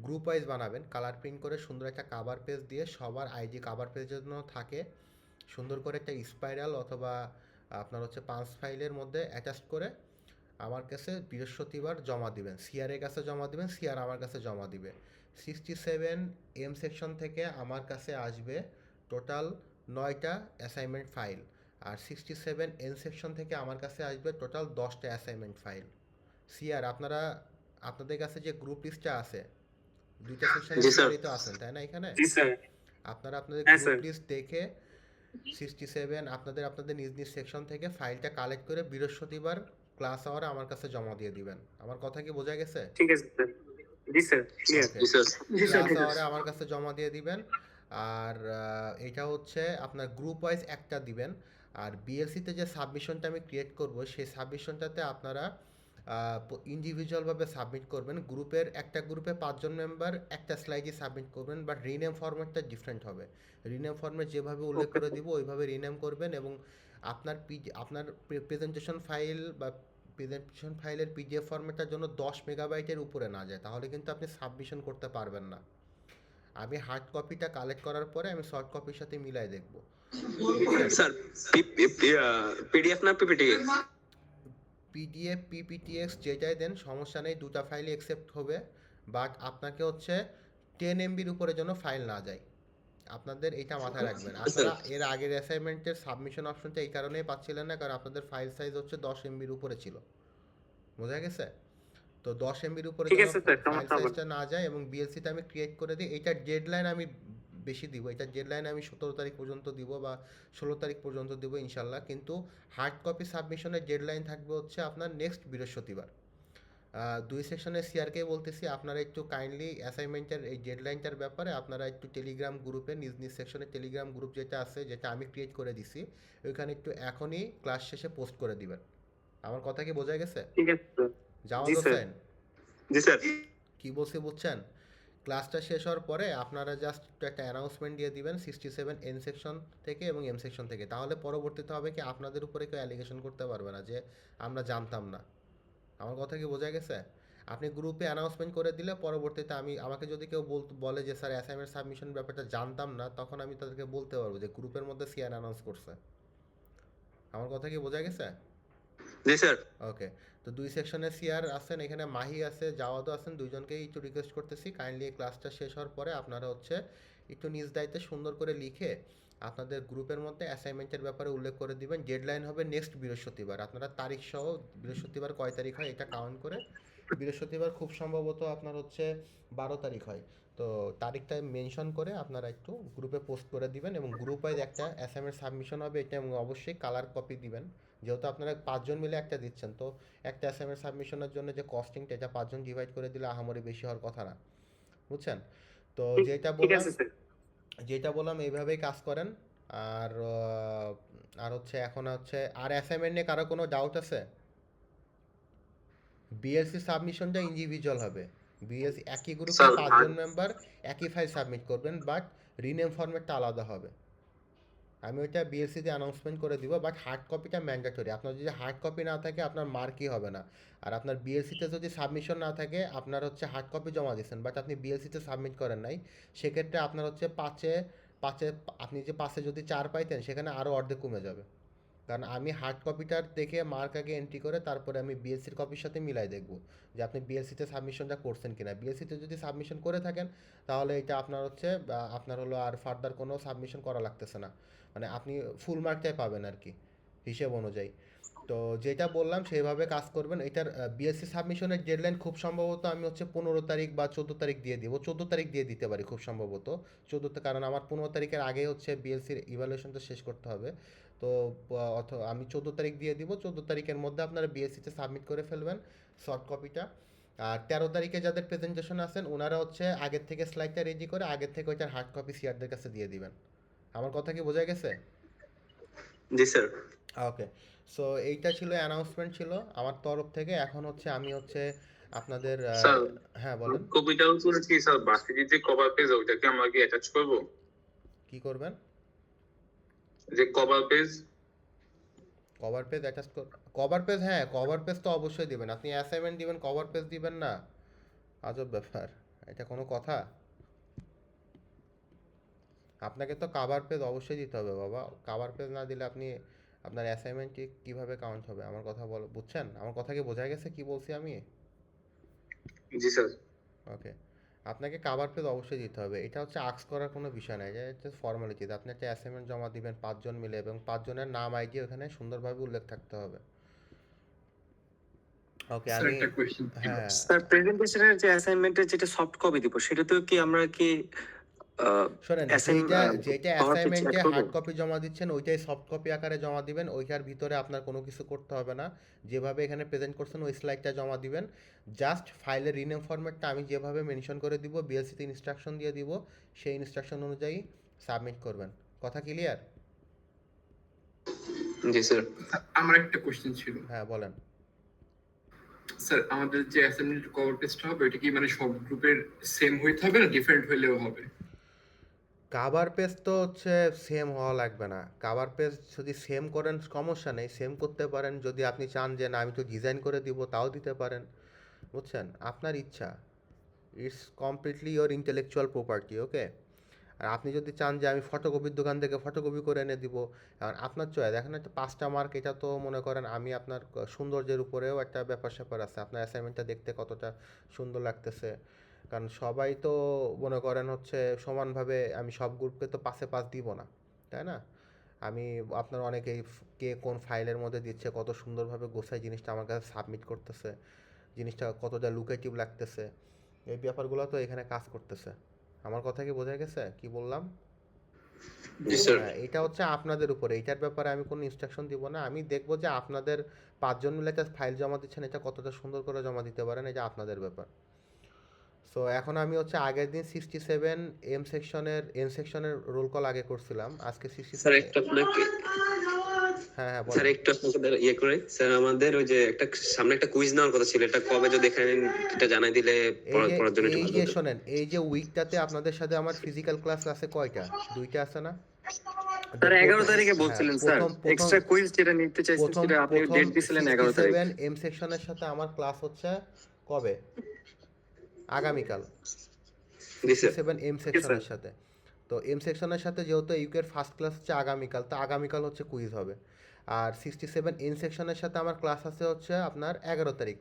গ্রুপ ওয়াইজ বানাবেন, কালার প্রিন্ট করে সুন্দর একটা কাভার পেজ দিয়ে সবার আইডি কাভার পেজের জন্য থাকে, সুন্দর করে একটা স্পাইরাল অথবা আপনার হচ্ছে 5 ফাইলের মধ্যে অ্যাটাচ করে আমার কাছে বৃহস্পতিবার জমা দিবেন। সিআরের কাছে জমা দিবেন, সিআর আমার কাছে জমা দিবে। 67 এম সেকশন থেকে আমার কাছে আসবে টোটাল 9টা অ্যাসাইনমেন্ট ফাইল, আর 67 এন সেকশন থেকে আমার কাছে আসবে টোটাল 10টা অ্যাসাইনমেন্ট ফাইল। সিআর আপনাদের কাছে যে গ্রুপ লিস্টটা আছে দুইটা সেকশনের জি স্যার। সিআরই তো আছেন তাই না এখানে? জি স্যার। আপনারা আপনাদের হ্যাঁ গ্রুপ স্যার। লিস্ট দেখে 67 আপনাদের নিজ নিজ সেকশন থেকে ফাইলটা কালেক্ট করে বৃহস্পতিবার ক্লাস আওয়ারে আমার কাছে জমা দিয়ে দিবেন। আমার কথা কি বোঝা গেছে? ঠিক আছে স্যার। জি স্যার, ক্লিয়ার। ওকে জি স্যার। জি স্যার, ক্লাস ঠিক আওয়ারে আছে। আমার কাছে জমা দিয়ে দিবেন। আর এটা হচ্ছে আপনার গ্রুপ ওয়াইজ একটা দিবেন। আর বিএলসিতে যে সাবমিশনটা আমি ক্রিয়েট করব সেই সাবমিশনটাতে আপনারা ইন্ডিভিজুয়ালভাবে সাবমিট করবেন। একটা গ্রুপে 5 জন মেম্বার একটা স্লাইডে সাবমিট করবেন, বাট রিনেম ফরম্যাটটা ডিফারেন্ট হবে। রিনেম ফরম্যাট যেভাবে উল্লেখ করে দিব ওইভাবে রিনেম করবেন এবং আপনার প্রেজেন্টেশন ফাইল বা প্রেজেন্টেশন ফাইলের পিডিএফ ফরম্যাটের জন্য 10 মেগাবাইটের উপরে না যায়, তাহলে কিন্তু আপনি সাবমিশন করতে পারবেন না। আমি হার্ড কপিটা কালেক্ট করার পরে আমি সফট কপির সাথে মিলাই দেখব। স্যার পিডিএফ না পিপিটি? পিডিএফ পিপিটিএক্স যেটাই দেন সমস্যা নেই, দুটা ফাইলই অ্যাকসেপ্ট হবে, বাট আপনাকে হচ্ছে 10 এমবির উপরে যেন ফাইল না যায়। আপনাদের এটা মাথায় রাখবেন। আপনারা এর আগের অ্যাসাইনমেন্টের সাবমিশন অপশনটা এই কারণেই পাচ্ছিলেন না, কারণ আপনাদের ফাইল সাইজ হচ্ছে 10 এমবির উপরে ছিল। বোঝা গেছে? তো 10 এমবির উপরে ঠিক যেন আছে স্যার, ফাইল সমস্যা হবে সাইজটা না যায় এবং বিএলসিটা আমি ক্রিয়েট করে দিই। এইটার ডেডলাইন আমি বেশি দিব, এটার ডেডলাইন আমি 17 তারিখ পর্যন্ত দিব বা 16 তারিখ পর্যন্ত দিব ইনশাল্লাহ। কিন্তু হার্ড কপি সাবমিশনের ডেডলাইন থাকবে হচ্ছে আপনার নেক্সট বৃহস্পতিবার। 2 সেকশনের সিআরকে বলতেছি আপনারা একটু কাইন্ডলি অ্যাসাইনমেন্টের এই ডেডলাইনটার ব্যাপারে আপনারা একটু টেলিগ্রাম গ্রুপে নিজ নিজ সেকশনের টেলিগ্রাম গ্রুপ যেটা আছে, যেটা আমি ক্রিয়েট করে দিছি, ওইখানে একটু এখনই ক্লাস শেষে পোস্ট করে দিবেন। আমার কথা কি বোঝা গেছে? ঠিক আছে স্যার। জাওয়াদ জি স্যার। হোসেন জি স্যার। কি বলছি বুঝছেন? ক্লাসটা শেষ হওয়ার পরে আপনারা জাস্ট একটা অ্যানাউন্সমেন্ট দিয়ে দিবেন 67 এন সেকশন থেকে এবং এম সেকশন থেকে, তাহলে পরবর্তীতে হবে কি আপনাদের উপরে কেউ অ্যালিগেশন করতে পারবে না যে আমরা জানতাম না। আমার কথা কি বোঝা গেছে? আপনি গ্রুপে অ্যানাউন্সমেন্ট করে দিলে পরবর্তীতে আমাকে যদি কেউ বলে যে স্যার অ্যাসাইনমেন্ট সাবমিশন ব্যাপারটা জানতাম না, তখন আমি তাদেরকে বলতে পারবো যে গ্রুপের মধ্যে সিআর অ্যানাউন্স করছে। আমার কথা কি বোঝা গেছে? জি স্যার। ওকে, তো 2 সেকশনের সিআর আছেন এখানে, মাহি আছে, জাওয়াদও আছেন, দুইজনকেই একটু রিকোয়েস্ট করতেছি কাইন্ডলি এই ক্লাসটা শেষ হওয়ার পরে আপনারা হচ্ছে একটু নিজ দায়িত্বে সুন্দর করে লিখে আপনাদের গ্রুপের মধ্যে অ্যাসাইনমেন্টের ব্যাপারে উল্লেখ করে দিবেন। ডেডলাইন হবে নেক্সট বৃহস্পতিবার। আপনারা তারিখ সহ বৃহস্পতিবার কয় তারিখ হয় এটা কাউন্ট করে, বৃহস্পতিবার খুব সম্ভবত আপনার হচ্ছে 12 তারিখ হয়, তো তারিখটা মেনশন করে আপনারা একটু গ্রুপে পোস্ট করে দিবেন এবং গ্রুপ ওয়াইজ একটা অ্যাসাইনমেন্ট সাবমিশন হবে এটা, এবং অবশ্যই কালার কপি দিবেন। যেহেতু আপনারা 5 জন মিলে একটা দিচ্ছেন, তো একটা অ্যাসাইনমেন্ট সাবমিশনের জন্য যে কস্টিংটা এটা 5 জন ডিভাইড করে দিলে আহামরি বেশি হওয়ার কথা না, বুঝছেন? তো যেটা বললাম এইভাবেই কাজ করেন। আর হচ্ছে এখন হচ্ছে আর অ্যাসাইনমেন্ট নিয়ে কারো কোনো ডাউট আছে? বিএলসি সাবমিশনটা ইন্ডিভিজুয়াল হবে। বিএলসি একই গ্রুপে 5 জন মেম্বার একই ফাইল সাবমিট করবেন, বাট রিনেম ফরম্যাটটা আলাদা হবে। আমি ওইটা বিএলসিতে অ্যানাউন্সমেন্ট করে দিব, বাট হার্ড কপিটা ম্যান্ডেটরি। আপনার যদি হার্ড কপি না থাকে আপনার মার্কই হবে না। আর আপনার বিএলসিতে যদি সাবমিশন না থাকে, আপনার হচ্ছে হার্ড কপি জমা দিয়েছেন বাট আপনি বিএলসিতে সাবমিট করেন নাই, সেক্ষেত্রে আপনার হচ্ছে পাঁচে আপনি যে 5-এ যদি 4 পাইতেন সেখানে আরও অর্ধেক কমে যাবে। কারণ আমি হার্ড কপিটার দেখে মার্ক আগে এন্ট্রি করে তারপরে আমি বিএলসির কপির সাথে মিলাই দেখব যে আপনি বিএলসিতে সাবমিশনটা করছেন কিনা। বিএলসিতে যদি সাবমিশন করে থাকেন তাহলে এটা আপনার হচ্ছে আপনার হলো আর ফার্দার কোনো সাবমিশন করা লাগতেছে না, মানে আপনি ফুল মার্কটাই পাবেন আর কি হিসেব অনুযায়ী। তো যেটা বললাম সেইভাবে কাজ করবেন। এটার বিএসসি সাবমিশনের ডেডলাইন খুব সম্ভবত আমি হচ্ছে 15 তারিখ বা 14 তারিখ দিয়ে দিব, 14 তারিখ দিয়ে দিতে পারি খুব সম্ভবত 14, কারণ আমার 15 তারিখের আগে হচ্ছে বিএলসির ইভ্যালুয়েশনটা শেষ করতে হবে। তো আমি 14 তারিখ দিয়ে দিব, 14 তারিখের মধ্যে আপনারা বিএসসিতে সাবমিট করে ফেলবেন সফট কপিটা। আর 13 তারিখে যাদের প্রেজেন্টেশন আছেন ওনারা হচ্ছে আগের থেকে স্লাইডটা রেডি করে আগের থেকে ওইটার হার্ড কপি সিআরদের কাছে দিয়ে দিবেন। আমার কথা কি বোঝা গেছে? জি স্যার। ওকে, সো এইটা ছিল অ্যানাউন্সমেন্ট ছিল আমার তরফ থেকে। এখন হচ্ছে আমি হচ্ছে আপনাদের হ্যাঁ বলেন। কপিটার উপরে কি স্যার বাকি যে কভার পেজ ওইটাকে আমরা কি অ্যাটাচ করব? কি করবেন? যে cover page attach cover page, হ্যাঁ কভার পেজ তো অবশ্যই দিবেন। আপনি অ্যাসাইনমেন্ট দিবেন কভার পেজ দিবেন না? আজব ব্যাপার, এটা কোনো কথা? আপনাকে তো কভার পেজ অবশ্যই দিতে হবে বাবা। কভার পেজ না দিলে আপনি আপনার অ্যাসাইনমেন্টটি কিভাবে কাউন্ট হবে? আমার কথা বুঝছেন? আমার কথা কি বোঝা গেছে কি বলছি আমি? জি স্যার। ওকে, আপনাকে কভার পেজ অবশ্যই দিতে হবে। এটা হচ্ছে আস্ক করার কোনো বিষয় নাই, এটা হচ্ছে ফর্মালিটি। আপনি একটা অ্যাসাইনমেন্ট জমা দিবেন 5 জন মিলে এবং 5 জনের নাম আইডি ওখানে সুন্দরভাবে উল্লেখ থাকতে হবে। ওকে স্যার আমি একটা কোয়েশ্চেন ছিল হ্যাঁ স্যার প্রেজেন্টেশনের যে অ্যাসাইনমেন্টের যেটা সফট কপি দিব সেটা তো কি আমরা কি শোনেন, অ্যাসাইন যেটা পাওয়ার পেজ অ্যাড অ্যাসাইনমেন্টে করব? হার্ড কপি জমা দিচ্ছেন ওইটাই সফট কপি আকারে জমা দিবেন। ওইটার ভিতরে আপনার কোনো কিছু করতে হবে না। যেভাবে এখানে প্রেজেন্ট করছেন ওই স্লাইডটা জমা দিবেন। জাস্ট ফাইলের রিনেম ফরম্যাটটা আমি যেভাবে মেনশন করে দিব, বিএলসিতে ইনস্ট্রাকশন দিয়ে দিব, সেই ইনস্ট্রাকশন অনুযায়ী সাবমিট করবেন। কথা ক্লিয়ার? জি স্যার। আমার একটা কোয়েশ্চেন ছিল। হ্যাঁ বলেন। স্যার আমাদের যে অ্যাসাইনমেন্ট কভার পেজটা হবে এটা কি মানে সব গ্রুপের সেম হইতে হবে না ডিফারেন্ট হইলেও হবে? কাভার পেজ তো হচ্ছে সেম হওয়া লাগবে না। কাভার পেজ যদি সেম করেন সমস্যা নেই, সেম করতে পারেন। যদি আপনি চান যে না আমি তো ডিজাইন করে দিব, তাও দিতে পারেন। বুঝছেন? আপনার ইচ্ছা। It's completely your intellectual property, okay? আর আপনি যদি চান যে আমি ফটোকপির দোকান থেকে ফটোকপি করে এনে দিব, আর আপনার চয়েস। দেখেন একটা 5টা মার্ক, এটা তো মনে করেন আমি আপনার সৌন্দর্যের উপরেও একটা ব্যাপার স্যাপার আছে। আপনার অ্যাসাইনমেন্টটা দেখতে কতটা সুন্দর লাগতেছে। কারণ সবাই তো মনে করেন হচ্ছে সমানভাবে, আমি সব গ্রুপকে তো 5-এ 5 দিব না, তাই না? আমি আপনার অনেকেই কে কোন ফাইলের মধ্যে দিচ্ছে, কত সুন্দরভাবে গোছায় জিনিসটা আমার কাছে সাবমিট করতেছে, জিনিসটা কতটা লুকেটিভ লাগতেছে, এই ব্যাপারগুলো তো এখানে কাজ করতেছে। আমার কথা কি বোঝা গেছে কি বললাম? জি স্যার। এটা হচ্ছে আপনাদের উপরে। এইটার ব্যাপারে আমি কোনো ইনস্ট্রাকশন দিব না। আমি দেখব যে আপনাদের 5 জন মিলে একটা ফাইল জমা দিচ্ছেন, এটা কতটা সুন্দর করে জমা দিতে পারেন, এটা আপনাদের ব্যাপার। সো এখন আমি হচ্ছে আগের দিন 67 এন সেকশনের রোল কল আগে করছিলাম। আজকে স্যার 67 একটু আপনাকে হ্যাঁ হ্যাঁ স্যার বলেন। একটু আপনাকে ইয়ে করে স্যার আমাদের ওই যে একটা সামনে একটা কুইজ নেওয়ার কথা ছিল, এটা কবে যদি এখানে এটা জানাই দিলে পড়ার জন্য একটু এই ভালো যে হতো। শোনেন, এই যে উইকটাতে আপনাদের সাথে আমার ফিজিক্যাল ক্লাস আছে কয়টা? 2টা আছে না? স্যার 11 তারিখে হ্যাঁ, বলছিলেন স্যার প্রথম এক্সট্রা কুইজ যেটা নিতে চাইছেন প্রথম সেটা আপনি প্রথম ডেট দিছিলেন 11 তারিখ 67 এম সেকশনের সাথে আমার ক্লাস হচ্ছে কবে? আগামীকাল। জি স্যার। 67 এম সেকশনের সাথে। তো এম সেকশনের সাথে যেহেতু ইউকের ফার্স্ট ক্লাস হচ্ছে আগামীকাল, তো আগামীকাল হচ্ছে কুইজ হবে। আর 67 এন সেকশনের সাথে আমার ক্লাস আছে হচ্ছে আপনার 11 তারিখ।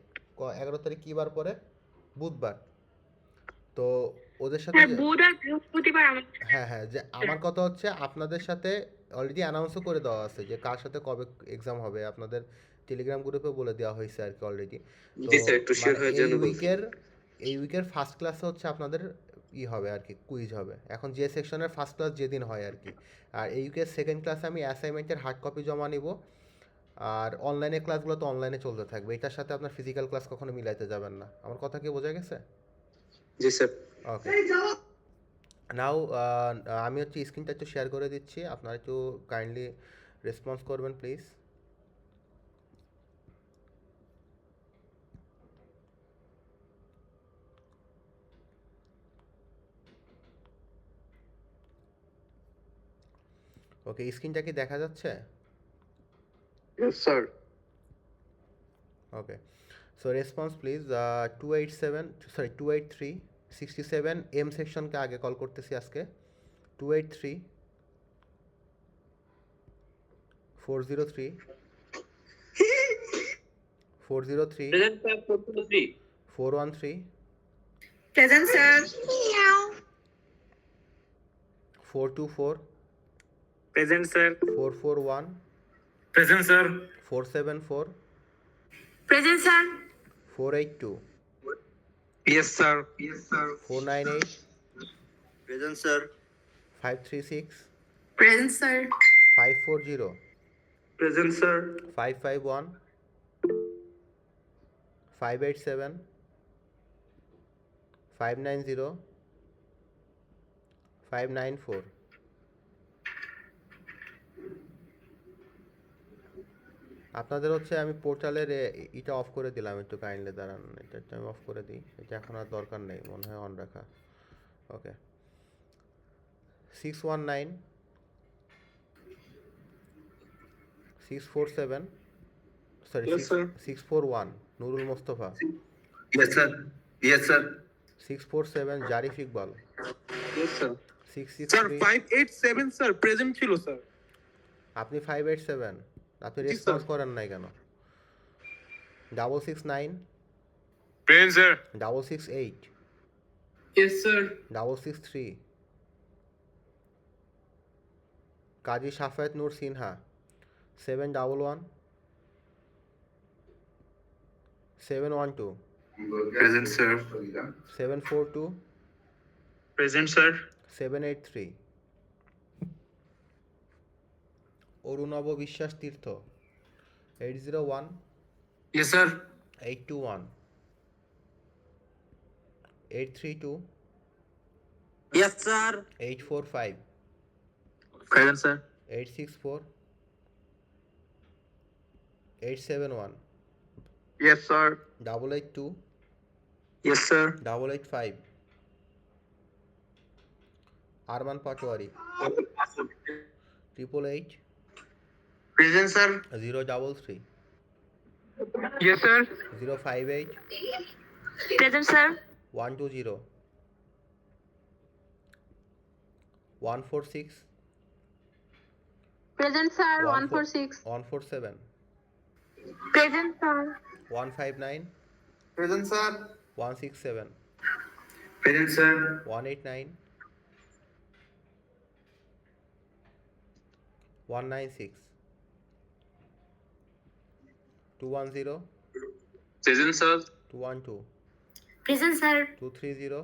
11 তারিখ কী বার পরে? বুধবার। তো ওদের সাথে স্যার বুধ আর বৃহস্পতিবার আমাদের হ্যাঁ হ্যাঁ, যে আমার কথা হচ্ছে আপনাদের সাথে অলরেডি অ্যানাউন্সও করে দেওয়া আছে যে কার সাথে কবে এক্সাম হবে। আপনাদের টেলিগ্রাম গ্রুপে বলে দেওয়া হয়েছে আর কি অলরেডি। তো জি স্যার একটু শিওর মানে হয়ে এই যেন বলুন। উইকের ফার্স্ট ক্লাসে হচ্ছে আপনাদের হবে আর কি, কুইজ হবে। এখন যে সেকশনের ফার্স্ট ক্লাস যেদিন হয় আর কি। আর এই উইকের সেকেন্ড ক্লাসে আমি অ্যাসাইনমেন্টের হার্ড কপি জমা নিব। আর অনলাইনে ক্লাসগুলো তো অনলাইনে চলতে থাকবে, এটার সাথে আপনার ফিজিক্যাল ক্লাস কখনো মিলাইতে যাবেন না। আমার কথা কি বোঝা গেছে? জি স্যার। ওকে নাও আমি হচ্ছে স্ক্রিনটা একটু শেয়ার করে দিচ্ছি, আপনারা একটু কাইন্ডলি রেসপন্স করবেন প্লিজ। ওকে, স্ক্রিনটা কি দেখা যাচ্ছে? Yes sir okay, so response please. 283 67 M সেকশনকে আগে কল করতেছি আজকে। 283 403 403 present sir 403 413 present sir 424 present sir 441 present sir 474 present sir 482 yes sir 498 present sir 536 present sir 540 present sir 551 587 590 594। আপনাদের হচ্ছে আমি পোর্টালের এটা অফ করে দিলাম, একটু কাইন্ডলি দাঁড়ান, এটা আমি অফ করে দিই, এটা এখন আর দরকার নেই মনে হয় অন রাখা। ওকে, 619 647 sorry Yes, sir. 641 Nurul Mostafa, Yes, sir. Yes, sir. 647 Zarif Iqbal, yes sir. 663 587 sir present ছিল স্যার। আপনি 587 আপনি জি, রেসপন্স স্যার। করেন নাই কেন? 669 present sir. 668 yes sir. 663 Kazi Shafayet Noor Sinha 711 712, Present, sir. 742, Present, sir. 783, Arunab Biswas Tirtha 801, Yes, sir. 821, 832, Yes, sir. 845, Present, sir. 864, 871, Yes, sir. 882, Yes, sir. 885, Arman Patwari 888, Present, sir. 033, Yes, sir. 058, present sir 120, 146, Present, sir. 146, 146. 147, present sir 159, Present, sir. 167, Present, sir. 189, 196, 210, Present, sir. 212, present sir 230,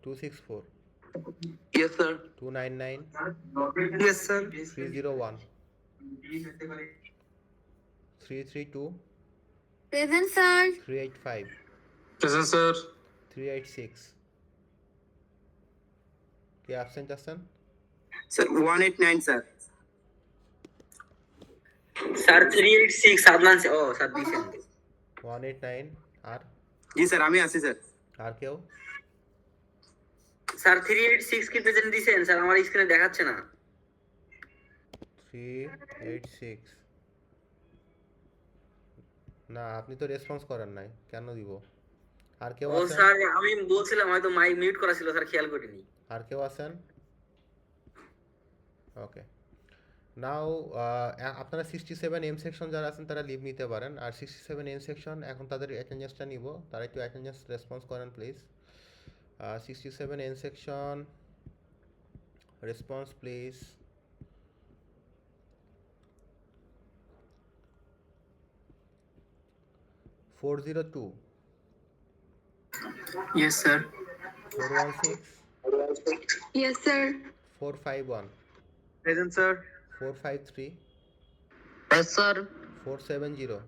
264, Yes, sir. 299, Yes, sir. 301, 332, present sir 385, Present, sir. 386, কে absent আছেন? Sir, 189, sir. Sir 386 Sadman ও sir দিছেন 189 আর জি sir আমি আছি sir আর কেউ? Sir 386 কি present দিছেন sir আমার স্ক্রিনে দেখাচ্ছে না 386 না আপনি তো রেসপন্স করেন নাই কেন দিব? আর কেউ ও আছেন? স্যার আমি বলছিলাম হয়তো মাইক মিউট করা ছিল স্যার খেয়াল করিনি আর কেউ আছেন? ওকে নাও আপনারা 67 এম সেকশন যারা আছেন তারা লিভ নিতে পারেন আর 67 এম সেকশন এখন তাদের অ্যাটেন্ডেন্সটা নিব তারা একটু অ্যাটেন্ডেন্স রেসপন্স করেন please 67 M section response please $402 Yes, sir. $416 Yes, sir. $451 Present, sir. $453 Yes, sir. $470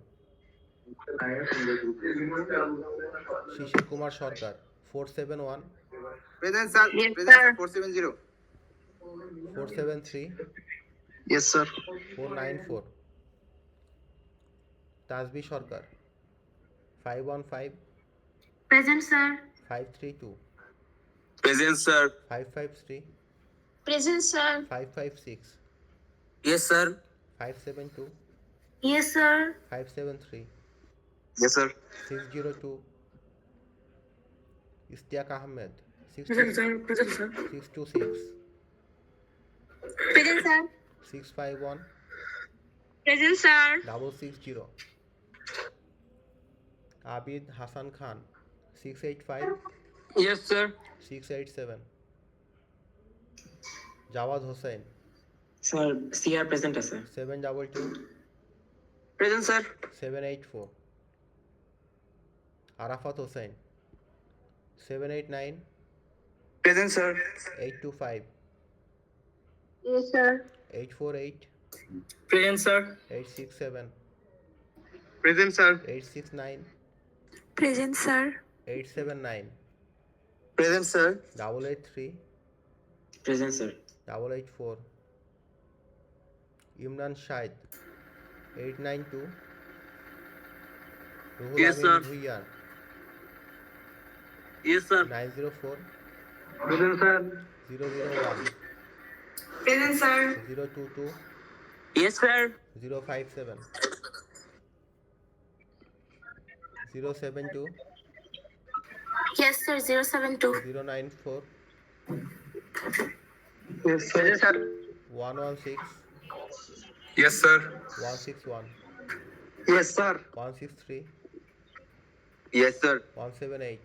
Shishir Kumar Sarkar 471 Present, sir. Yes, Present, sir. 470. 473 Yes, sir. 494 Tajbi Sarkar 515 present sir 532 Present, sir. 553 present sir 556 Yes, sir. 572 yes sir 573 Yes, sir. 602 Istiaque Ahmed present sir present sir 626 present sir 651 present sir 660 Abid Hasan Khan 685 Yes, sir. 687 Jawad Hossain Sir, CR present আছে 722 Present, sir. 784 Arafat Hossain 789 Present, sir. 825 Yes, sir. 848 Present, sir. 867 Present, sir. 869 present sir 879 Present, sir. 883 present sir 884 Imran Shahid 892 Ruhul Yes, আমিন sir. ভুইয়ার Yes, sir. 904 Present, sir. 001 Present, sir. 022 Yes, sir. 057 072 yes sir 072 094 Yes, present, sir. 116 Yes, sir. 161 Yes, sir. 163 Yes, sir. 178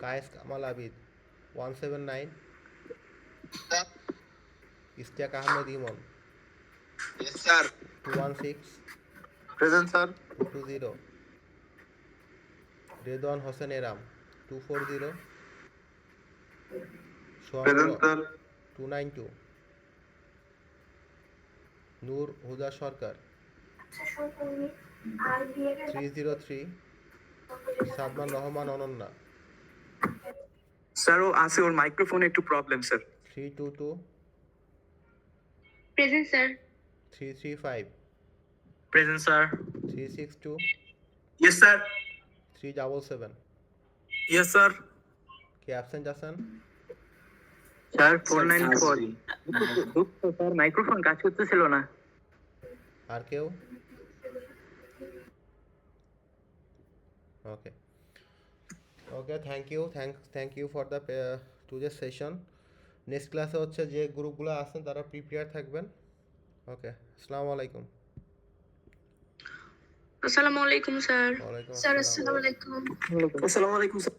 Kayes Kamal Abid 179 Istiaque Ahmed Emon Yes, sir. 216 Present, sir. 220. Redwan Hossain Eram 240. Sohag Present, sir. 292. Noor Huda Sarkar 303. Sadman Rahman Ananya sir ও আছে, ওর মাইক্রোফোনে একটু problem sir. 322. Present, sir. 335. Present sir. 362. Yes sir. 377. Yes sir. কে absent আছেন? Sir 494। Sir microphone কাজ করতেছিল না। আর কেউ? Okay okay, thank you for the today's session. Next ক্লাসে হচ্ছে যে গ্রুপগুলো আছেন তারা প্রিপেয়ার থাকবেন। ওকে, আসসালামু আলাইকুম। আসসালামু আলাইকুম স্যার। ওয়ালাইকুম স্যার আসসালাম। আসসালামু আলাইকুম। আসসালামু আলাইকুম স্যার।